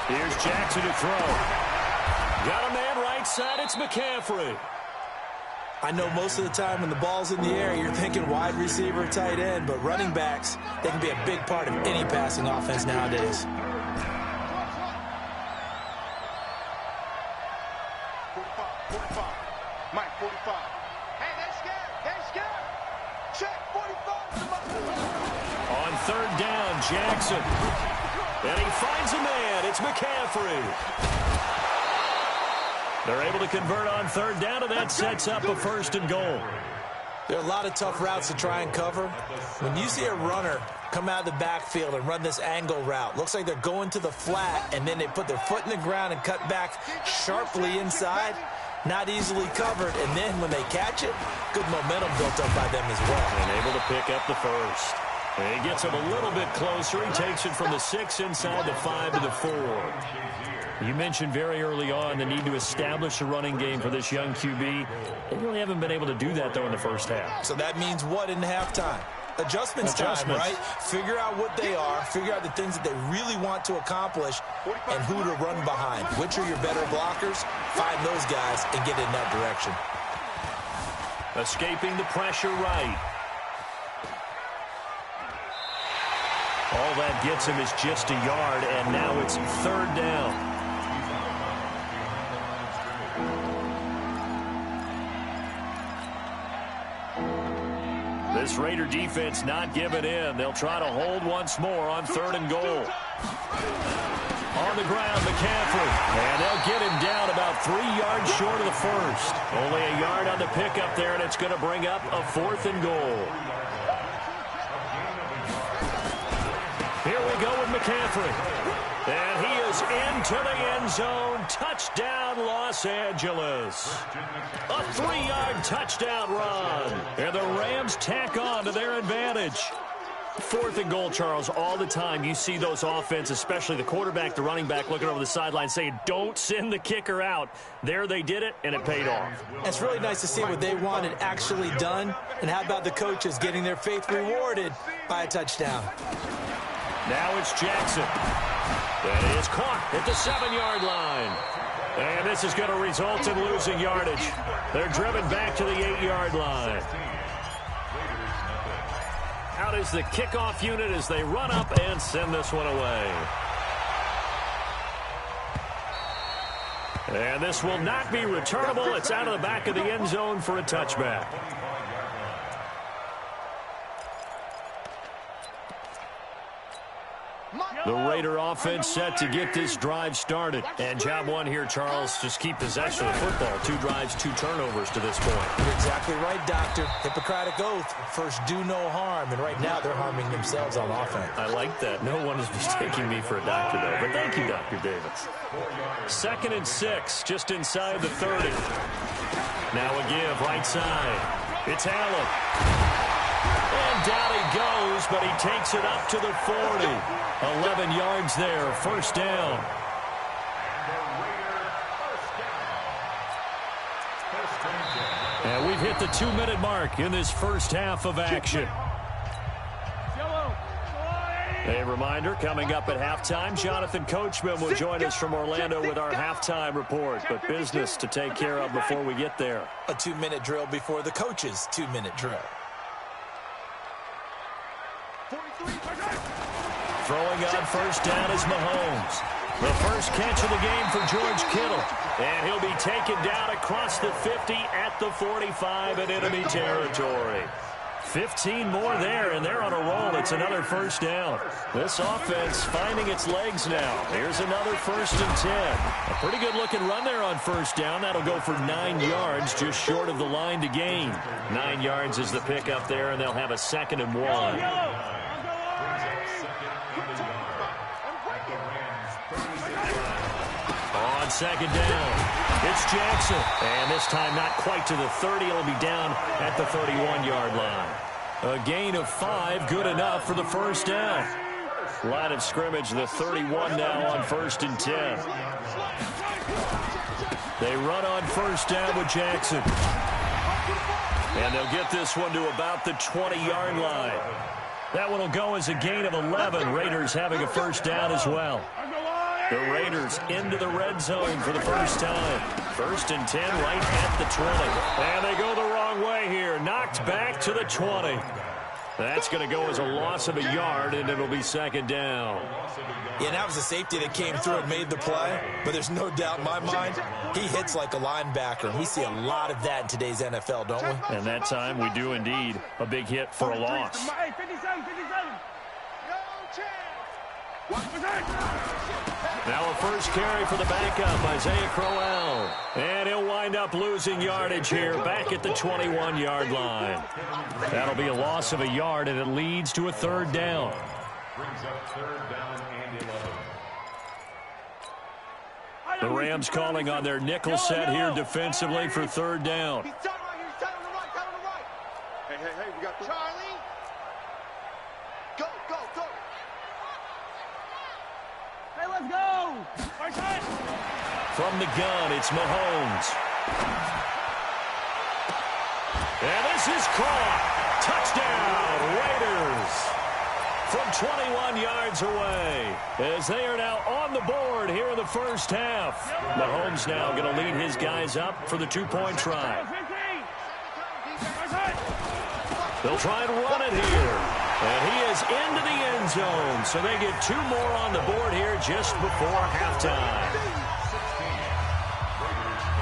Speaker 1: Here's Jackson to throw. Got a man right side. It's McCaffrey.
Speaker 2: I know most of the time when the ball's in the air, you're thinking wide receiver, tight end, but running backs, they can be a big part of any passing offense nowadays.
Speaker 3: 45. Mike, 45. Hey, they're scared. They're scared. Check, 45.
Speaker 1: On third down, Jackson. And he finds a man. It's McCaffrey. They're able to convert on third down, and that sets up a 1st and goal.
Speaker 2: There are a lot of tough routes to try and cover. When you see a runner come out of the backfield and run this angle route, looks like they're going to the flat, and then they put their foot in the ground and cut back sharply inside. Not easily covered, and then when they catch it, good momentum built up by them as well.
Speaker 1: And able to pick up the 1st. And he gets him a little bit closer. He takes it from the 6 inside the 5 to the 4. You mentioned very early on the need to establish a running game for this young QB. They really haven't been able to do that, though, in the first half.
Speaker 2: So that means what in halftime? Adjustments time, right? Figure out what they are, figure out the things that they really want to accomplish, and who to run behind. Which are your better blockers? Find those guys and get in that direction.
Speaker 1: Escaping the pressure right. All that gets him is just a yard, and now it's third down. This Raider defense not giving in. They'll try to hold once more on third and goal. On the ground, McCaffrey. And they'll get him down about 3 yards short of the first. Only a yard on the pickup there, and it's going to bring up a fourth and goal. Here we go with McCaffrey. And he is into the end zone. Touchdown, Los Angeles. A 3-yard touchdown run. And the Rams tack on to their advantage. Fourth and goal, Charles. All the time you see those offenses, especially the quarterback, the running back, looking over the sideline saying, don't send the kicker out. There they did it, and it paid off.
Speaker 2: It's really nice to see what they wanted actually done. And how about the coaches getting their faith rewarded by a touchdown?
Speaker 1: Now it's Jackson. That is caught at the 7-yard line. And this is going to result in losing yardage. They're driven back to the 8-yard line. Out is the kickoff unit as they run up and send this one away. And this will not be returnable. It's out of the back of the end zone for a touchback. The Raider offense set to get this drive started. And job one here, Charles, just keep possession of the football. 2 drives, 2 turnovers to this point.
Speaker 2: You're exactly right, Doctor. Hippocratic oath. First, do no harm. And right now, they're harming themselves on offense.
Speaker 1: I like that. No one is mistaking me for a doctor, though. But thank you, Dr. Davis. 2nd and 6, just inside the 30. Now a give, right side. It's Allen. And down he goes, but he takes it up to the 40. 11 yards there, first down. And we've hit the 2-minute mark in this first half of action. A reminder, coming up at halftime, Jonathan Coachman will join us from Orlando with our halftime report. But business to take care of before we get there.
Speaker 2: A 2-minute drill before the coach's 2-minute drill.
Speaker 1: Throwing on first down is Mahomes. The first catch of the game for George Kittle. And he'll be taken down across the 50 at the 45 in enemy territory. 15 more there, and they're on a roll. It's another first down. This offense finding its legs now. Here's another 1st and 10. A pretty good-looking run there on first down. That'll go for 9 yards, just short of the line to gain. 9 yards is the pickup there, and they'll have a 2nd and 1. On 2nd down, it's Jackson. And this time not quite to the 30. It'll be down at the 31-yard line. A gain of 5, good enough for the first down. Line of scrimmage, the 31 now on 1st and 10. They run on first down with Jackson. And they'll get this one to about the 20-yard line. That one will go as a gain of 11. Raiders having a first down as well. The Raiders into the red zone for the first time. 1st and 10 right at the 20. And they go the wrong way here. Knocked back to the 20. That's going to go as a loss of a yard, and it'll be 2nd down.
Speaker 2: Yeah, that was a safety that came through and made the play. But there's no doubt in my mind, he hits like a linebacker. And we see a lot of that in today's NFL, don't we?
Speaker 1: And that time we do indeed. A big hit for a loss.
Speaker 3: 57.
Speaker 1: Now a first carry for the backup, Isaiah Crowell. And he'll wind up losing yardage here back at the 21-yard line. That'll be a loss of a yard, and it leads to a 3rd down.
Speaker 4: Brings up 3rd down and 11.
Speaker 1: The Rams calling on their nickel set here defensively for 3rd down.
Speaker 3: He's tight right here. He's tight on the right. Hey, we got Charlie. Go.
Speaker 5: Hey, let's go.
Speaker 1: From the gun, it's Mahomes. And this is caught. Touchdown, from 21 yards away, as they are now on the board here in the first half. Mahomes now going to lead his guys up for the two-point try. They'll try and run it here. And he is into the end zone, so they get two more on the board here just before halftime.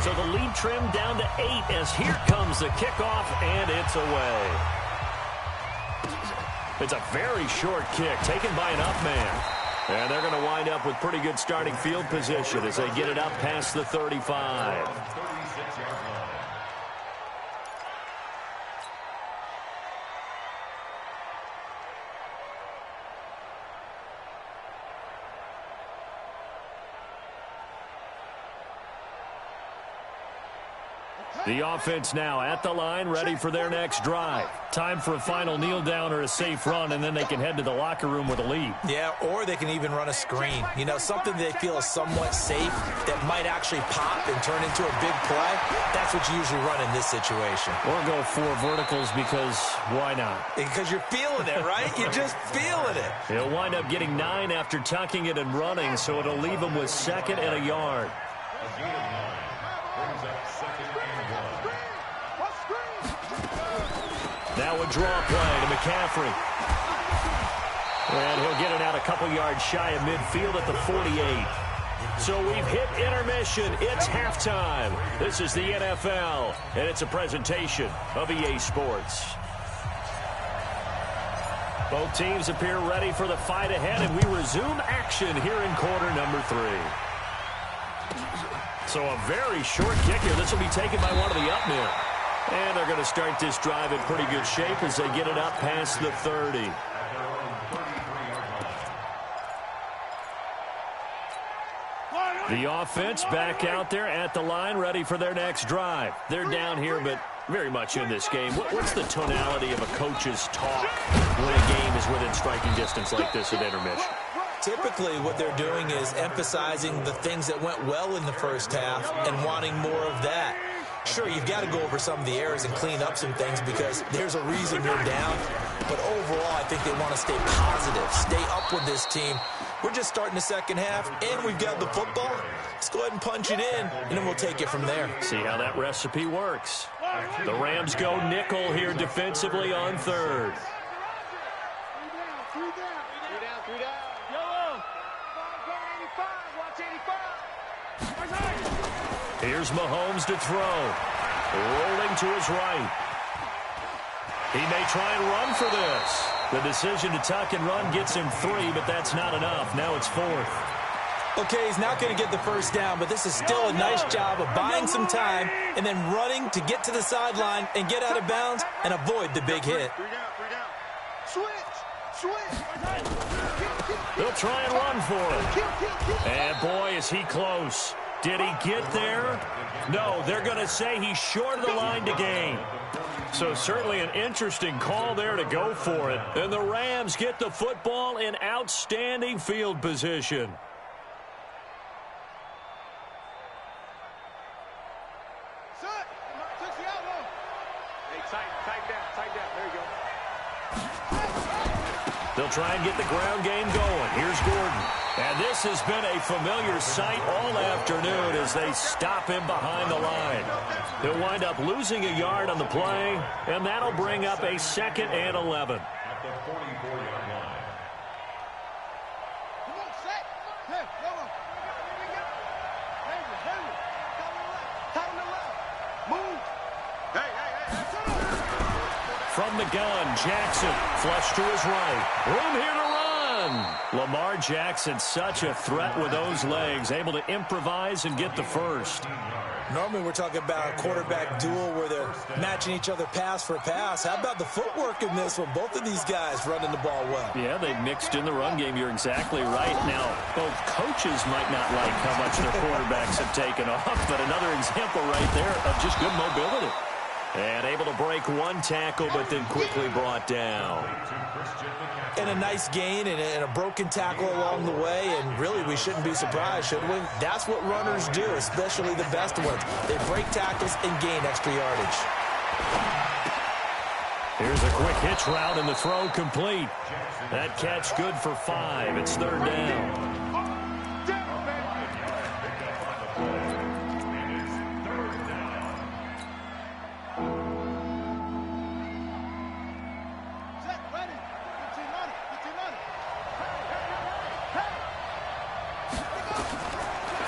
Speaker 1: So the lead trimmed down to 8 as here comes the kickoff, and it's away. It's a very short kick taken by an up man. And they're going to wind up with pretty good starting field position as they get it up past the 35. The offense now at the line, ready for their next drive. Time for a final kneel down or a safe run, and then they can head to the locker room with a lead.
Speaker 2: Yeah, or they can even run a screen. You know, something they feel is somewhat safe that might actually pop and turn into a big play. That's what you usually run in this situation.
Speaker 1: Or go 4 verticals because why not?
Speaker 2: Because you're feeling it, right? You're just feeling it.
Speaker 1: He'll wind up getting 9 after tucking it and running, so it'll leave him with 2nd and a yard. Now a draw play to McCaffrey. And he'll get it out a couple yards shy of midfield at the 48. So we've hit intermission. It's halftime. This is the NFL, and it's a presentation of EA Sports. Both teams appear ready for the fight ahead, and we resume action here in quarter number 3. So a very short kick here. This will be taken by one of the up men. And they're going to start this drive in pretty good shape as they get it up past the 30. The offense back out there at the line, ready for their next drive. They're down here, but very much in this game. What's the tonality of a coach's talk when a game is within striking distance like this at intermission?
Speaker 2: Typically, what they're doing is emphasizing the things that went well in the first half and wanting more of that. Sure, you've got to go over some of the errors and clean up some things because there's a reason you're down. But overall, I think they want to stay positive, stay up with this team. We're just starting the second half, and we've got the football. Let's go ahead and punch it in, and then we'll take it from there.
Speaker 1: See how that recipe works. The Rams go nickel here defensively on 3rd. Here's Mahomes to throw. Rolling to his right. He may try and run for this. The decision to tuck and run gets him 3, but that's not enough. Now it's 4th.
Speaker 2: Okay, he's not going to get the first down, but this is still a nice job of buying some time and then running to get to the sideline and get out of bounds and avoid the big hit.
Speaker 3: 3 down. Switch.
Speaker 1: They'll try and run for it. And boy, is he close. Did he get there? No, they're going to say he's short of the line to gain. So certainly an interesting call there to go for it. And the Rams get the football in outstanding field position.
Speaker 3: Tight down. There you go.
Speaker 1: They'll try and get the ground game going. Here's Gordon. And this has been a familiar sight all afternoon as they stop him behind the line. He'll wind up losing a yard on the play, and that'll bring up a 2nd and 11.
Speaker 4: At the 44-yard line.
Speaker 3: Come on, set. Hey, come on. Tighten the left. Move. Hey.
Speaker 1: From the gun, Jackson, flush to his right. Room here to run. Lamar Jackson, such a threat with those legs, able to improvise and get the first.
Speaker 2: Normally we're talking about a quarterback duel where they're matching each other pass for pass. How about the footwork in this one? Both of these guys running the ball well.
Speaker 1: Yeah, they mixed in the run game. You're exactly right. Now, both coaches might not like how much their quarterbacks have taken off, but another example right there of just good mobility. And able to break one tackle, but then quickly brought down.
Speaker 2: And a nice gain and a broken tackle along the way, and really we shouldn't be surprised, should we? That's what runners do, especially the best ones. They break tackles and gain extra yardage.
Speaker 1: Here's a quick hitch route and the throw complete. That catch good for 5. It's third down.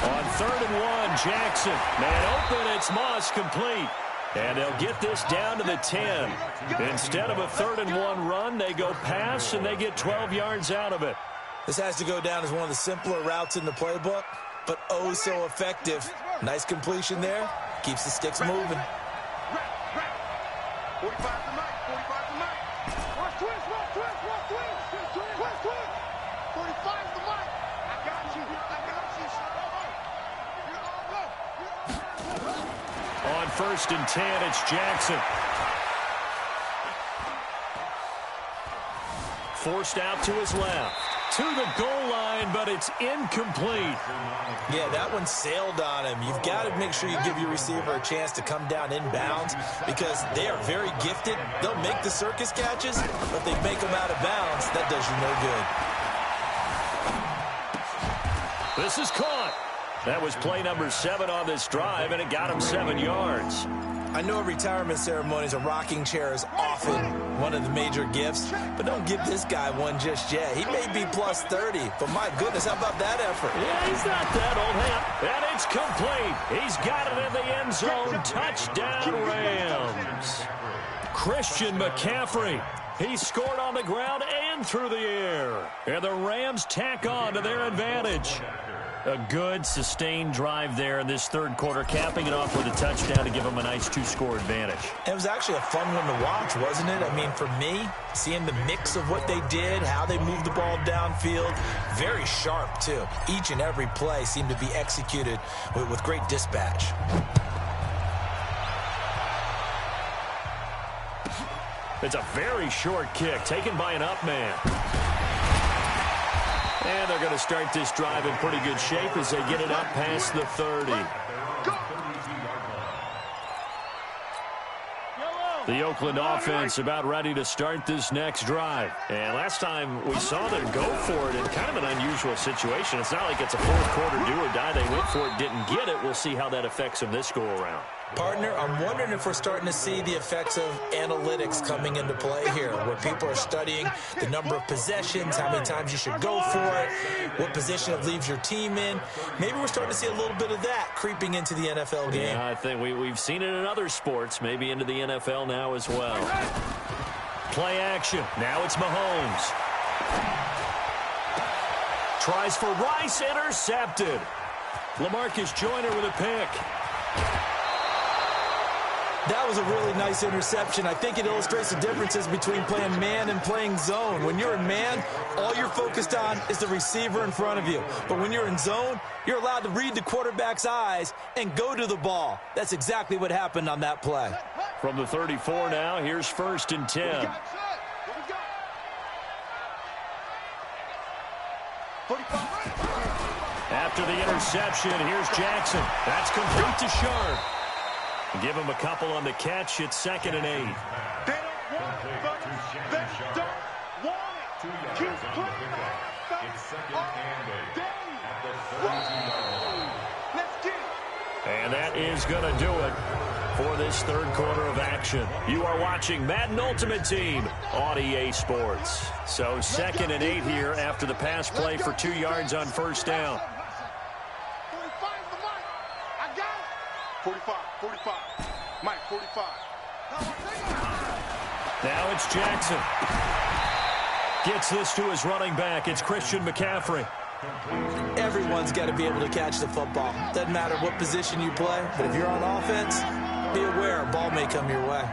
Speaker 1: On 3rd and 1, Jackson. Man open, it's Moss complete. And they'll get this down to the 10. Instead of a 3rd and 1 run, they go pass, and they get 12 yards out of it.
Speaker 2: This has to go down as one of the simpler routes in the playbook, but oh so effective. Nice completion there. Keeps the sticks moving.
Speaker 3: 45 to Mike. 45 to Mike. Watch twist. 45 to Mike. I got you.
Speaker 1: On 1st and 10, it's Jackson. Forced out to his left. To the goal line, but it's incomplete.
Speaker 2: Yeah, that one sailed on him. You've got to make sure you give your receiver a chance to come down inbounds because they are very gifted. They'll make the circus catches, but if they make them out of bounds, that does you no good.
Speaker 1: This is caught. That was play number 7 on this drive, and it got him 7 yards.
Speaker 2: I know at retirement ceremonies, a rocking chair is often one of the major gifts, but don't give this guy one just yet. He may be plus 30, but my goodness, how about that effort?
Speaker 1: Yeah, he's not that old. And it's complete. He's got it in the end zone. Touchdown, Rams. Christian McCaffrey. He scored on the ground and through the air. And the Rams tack on to their advantage. A good, sustained drive there in this third quarter, capping it off with a touchdown to give them a nice 2-score advantage.
Speaker 2: It was actually a fun one to watch, wasn't it? I mean, for me, seeing the mix of what they did, how they moved the ball downfield, very sharp, too. Each and every play seemed to be executed with great dispatch.
Speaker 1: It's a very short kick, taken by an up man. And they're going to start this drive in pretty good shape as they get it up past the 30. The Oakland offense about ready to start this next drive. And last time we saw them go for it in kind of an unusual situation. It's not like it's a fourth quarter do or die. They went for it, didn't get it. We'll see how that affects them this go-around.
Speaker 2: Partner, I'm wondering if we're starting to see the effects of analytics coming into play here, where people are studying the number of possessions, how many times you should go for it, what position it leaves your team in. Maybe we're starting to see a little bit of that creeping into the NFL game.
Speaker 1: Yeah, I think we've seen it in other sports, maybe into the NFL now as well. Play action. Now it's Mahomes. Tries for Rice, intercepted. LaMarcus Joyner with a pick.
Speaker 2: That was a really nice interception. I think it illustrates the differences between playing man and playing zone. When you're in man, all you're focused on is the receiver in front of you. But when you're in zone, you're allowed to read the quarterback's eyes and go to the ball. That's exactly what happened on that play.
Speaker 1: From the 34 now, here's 1st and 10. After the interception, here's Jackson. That's complete to Sharp. Give him a couple on the catch. It's 2nd and 8.
Speaker 3: They don't want it, buddy. They don't want it. Keep playing that.
Speaker 4: It's 2nd and 8 at the 32-yard line.
Speaker 3: Let's get it.
Speaker 1: And that is going to do it for this third quarter of action. You are watching Madden Ultimate Team on EA Sports. So 2nd and 8 here after the pass play for 2 yards on 1st down.
Speaker 3: 45 to Mike. I got it. 45. Mike, 45.
Speaker 1: Now it's Jackson. Gets this to his running back. It's Christian McCaffrey.
Speaker 2: Everyone's got to be able to catch the football. Doesn't matter what position you play, but if you're on offense, be aware a ball may come your way.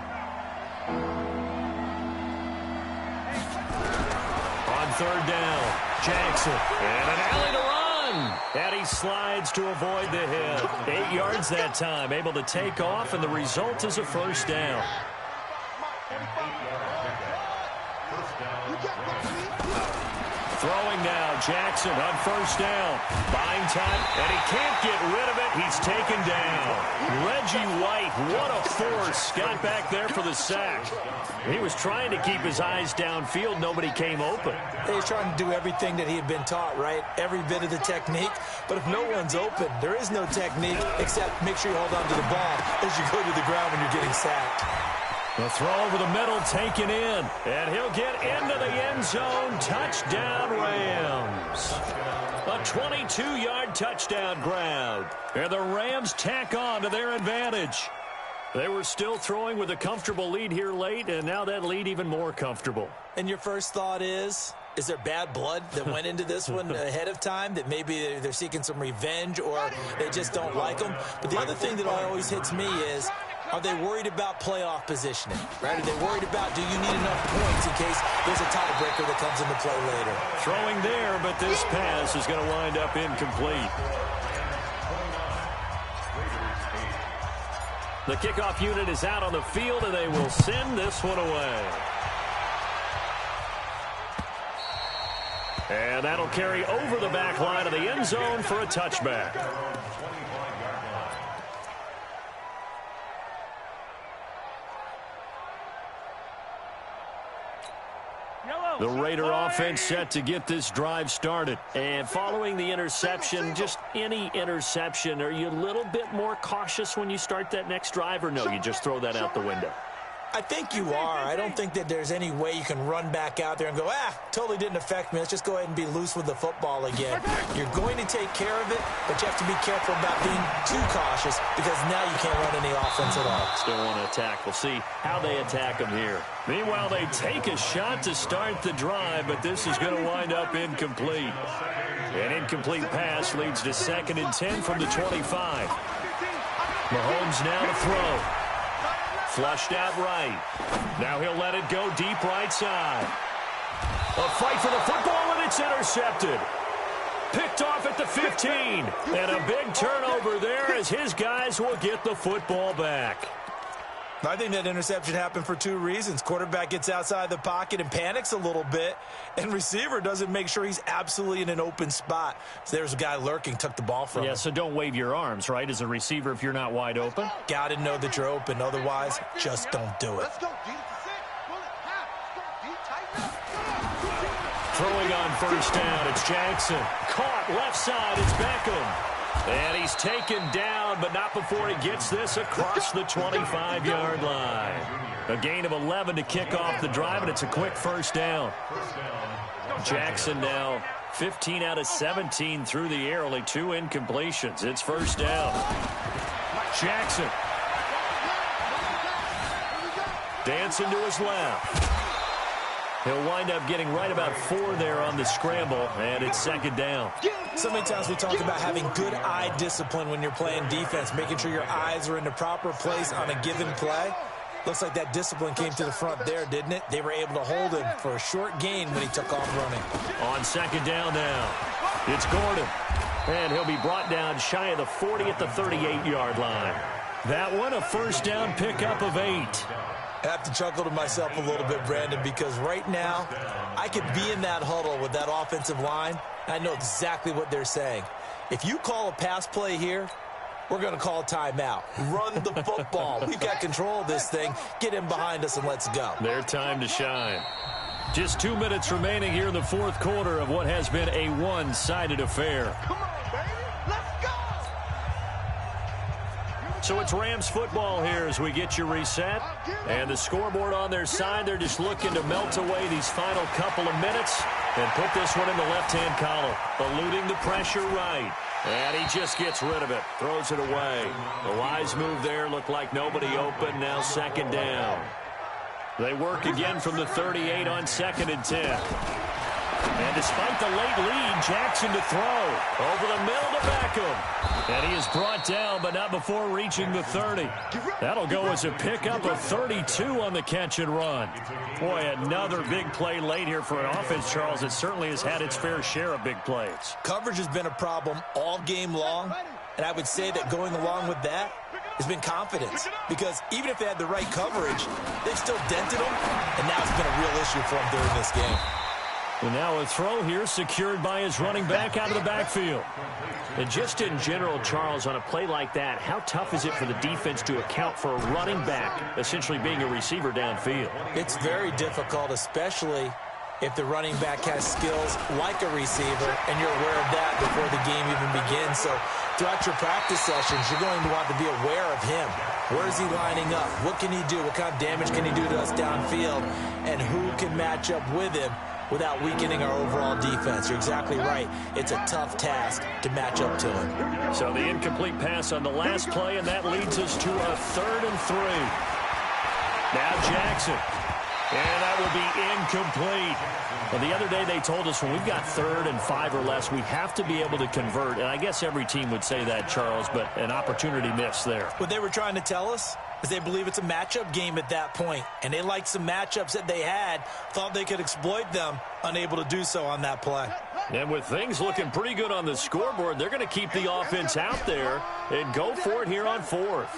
Speaker 1: On 3rd down, Jackson. And an alley to run. And he slides to avoid the hit. 8 yards that time. Able to take off, and the result is a 1st down. Throwing now, Jackson on first down. Buying time, and he can't get rid of it. He's taken down. Reggie White, what a force. Got back there for the sack. He was trying to keep his eyes downfield. Nobody came open.
Speaker 2: He was trying to do everything that he had been taught, right? Every bit of the technique. But if no one's open, there is no technique except make sure you hold on to the ball as you go to the ground when you're getting sacked.
Speaker 1: The throw over the middle taken in, and he'll get into the end zone. Touchdown, Rams. A 22-yard touchdown grab. And the Rams tack on to their advantage. They were still throwing with a comfortable lead here late, and now that lead even more comfortable.
Speaker 2: And your first thought is there bad blood that went into this one ahead of time, that maybe they're seeking some revenge or they just don't like them? But the other thing that always hits me is, are they worried about playoff positioning? Right? Are they worried about, do you need enough points in case there's a tiebreaker that comes into play later?
Speaker 1: Throwing there, but this pass is going to wind up incomplete. The kickoff unit is out on the field, and they will send this one away. And that'll carry over the back line of the end zone for a touchback. The Raider offense set to get this drive started. And following the interception, just any interception, are you a little bit more cautious when you start that next drive, or no, you just throw that out the window?
Speaker 2: I think you are. I don't think that there's any way you can run back out there and go, totally didn't affect me. Let's just go ahead and be loose with the football again. You're going to take care of it, but you have to be careful about being too cautious because now you can't run any offense at all.
Speaker 1: Still want to attack. We'll see how they attack them here. Meanwhile, they take a shot to start the drive, but this is going to wind up incomplete. An incomplete pass leads to 2nd and 10 from the 25. Mahomes now to throw. Flushed out right. Now he'll let it go deep right side. A fight for the football, and it's intercepted. Picked off at the 15. And a big turnover there as his guys will get the football back.
Speaker 2: I think that interception happened for 2 reasons. Quarterback gets outside the pocket and panics a little bit, and receiver doesn't make sure he's absolutely in an open spot. So there's a guy lurking, took the ball from him.
Speaker 1: Yeah, so don't wave your arms, right, as a receiver if you're not wide open?
Speaker 2: Got to know that you're open. Otherwise, just don't do it.
Speaker 3: Let's go, D.
Speaker 1: Throwing on first down, it's Jackson. Caught left side, it's Beckham. And he's taken down, but not before he gets this across the 25-yard line. A gain of 11 to kick off the drive, and it's a quick first down. Jackson now 15 out of 17 through the air, only 2 incompletions. It's first down. Jackson. Dancing to his left. He'll wind up getting right about 4 there on the scramble, and it's 2nd down.
Speaker 2: So many times we talk about having good eye discipline when you're playing defense, making sure your eyes are in the proper place on a given play. Looks like that discipline came to the front there, didn't it? They were able to hold him for a short gain when he took off running.
Speaker 1: On 2nd down now, it's Gordon. And he'll be brought down shy of the 40 at the 38-yard line. That one, a first down pickup of 8.
Speaker 2: I have to chuckle to myself a little bit, Brandon, because right now I could be in that huddle with that offensive line, and I know exactly what they're saying. If you call a pass play here, we're going to call a timeout. Run the football. We've got control of this thing. Get in behind us and let's go.
Speaker 1: Their time to shine. Just 2 minutes remaining here in the 4th quarter of what has been a one-sided affair.
Speaker 3: Come on, baby. Let's go.
Speaker 1: So it's Rams football here as we get you reset. And the scoreboard on their side, they're just looking to melt away these final couple of minutes and put this one in the left-hand column. Eluding the pressure right. And he just gets rid of it. Throws it away. The wise move there. Looked like nobody open. Now 2nd down. They work again from the 38 on 2nd and 10. And despite the late lead, Jackson to throw. Over the middle to Beckham. And he is brought down, but not before reaching the 30. That'll go as a pickup of 32 on the catch and run. Boy, another big play late here for an offense, Charles. It certainly has had its fair share of big plays.
Speaker 2: Coverage has been a problem all game long, and I would say that going along with that has been confidence. Because even if they had the right coverage, they've still dented them, and now it's been a real issue for them during this game.
Speaker 1: And now a throw here secured by his running back out of the backfield. And just in general, Charles, on a play like that, how tough is it for the defense to account for a running back essentially being a receiver downfield?
Speaker 2: It's very difficult, especially if the running back has skills like a receiver, and you're aware of that before the game even begins. So throughout your practice sessions, you're going to want to be aware of him. Where is he lining up? What can he do? What kind of damage can he do to us downfield? And who can match up with him without weakening our overall defense? You're exactly right. It's a tough task to match up to him.
Speaker 1: So the incomplete pass on the last play, and that leads us to a 3rd and 3. Now Jackson. And that will be incomplete. Well, the other day they told us when we've got 3rd and 5 or less, we have to be able to convert. And I guess every team would say that, Charles, but an opportunity missed there.
Speaker 2: What they were trying to tell us is they believe it's a matchup game at that point. And they liked some matchups that they had, thought they could exploit them, unable to do so on that play.
Speaker 1: And with things looking pretty good on the scoreboard, they're going to keep the offense out there and go for it here on 4th.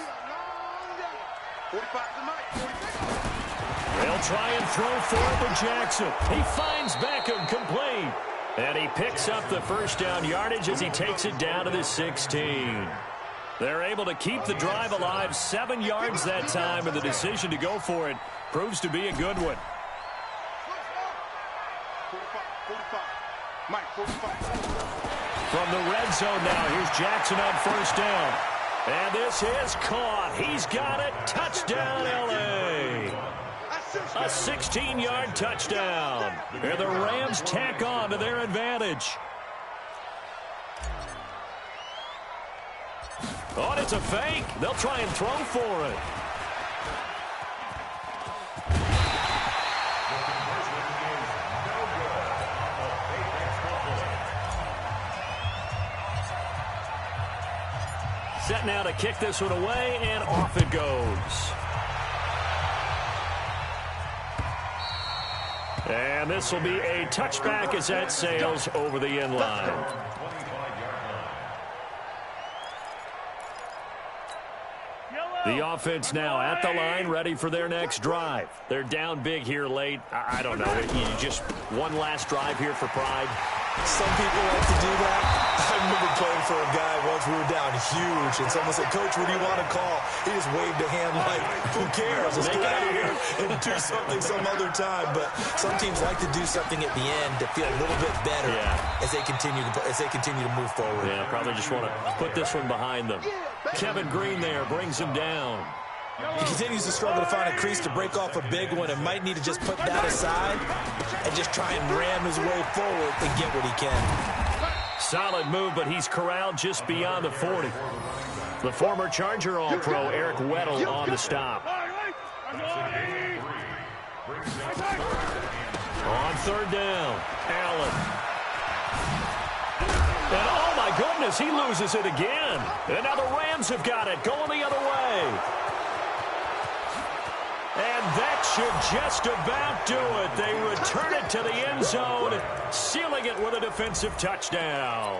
Speaker 1: They'll try and throw for it with Jackson. He finds Beckham complete. And he picks up the first down yardage as he takes it down to the 16. They're able to keep the drive alive, 7 yards that time, and the decision to go for it proves to be a good one. From the red zone now, here's Jackson on 1st down. And this is caught. He's got it. Touchdown, L.A. A 16-yard touchdown. And the Rams tack on to their advantage. Oh, and it's a fake. They'll try and throw for it. Set now to kick this one away, and off it goes. And this will be a touchback as that sails over the end line. The offense now at the line, ready for their next drive. They're down big here late. I don't know. You just one last drive here for pride.
Speaker 2: Some people like to do that. I remember playing for a guy once. We were down huge, and someone said, "Coach, what do you want to call?" He just waved a hand like, "Who cares? Let's get out of here and do something some other time." But some teams like to do something at the end to feel a little bit better as they continue to move forward.
Speaker 1: Yeah, probably just want to put this one behind them. Kevin Green there brings him down.
Speaker 2: He continues to struggle to find a crease to break off a big one and might need to just put that aside and just try and ram his way forward and get what he can.
Speaker 1: Solid move, but he's corralled just beyond the 40. The former Charger All-Pro Eric Weddle on the stop. On 3rd down, Allen. And oh my goodness, he loses it again. And now the Rams have got it, going the other way. And that should just about do it. They return it to the end zone, sealing it with a defensive touchdown.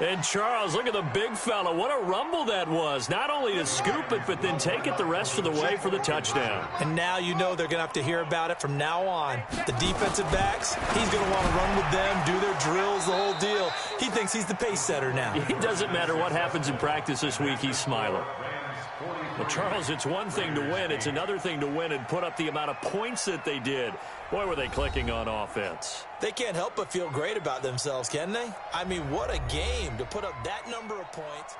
Speaker 1: And Charles, look at the big fella. What a rumble that was. Not only to scoop it, but then take it the rest of the way for the touchdown.
Speaker 2: And now you know they're going to have to hear about it from now on. The defensive backs, he's going to want to run with them, do their drills, the whole deal. He thinks he's the pace setter now.
Speaker 1: It doesn't matter what happens in practice this week. He's smiling. Well, Charles, it's one thing to win. It's another thing to win and put up the amount of points that they did. Boy, were they clicking on offense.
Speaker 2: They can't help but feel great about themselves, can they? I mean, what a game to put up that number of points.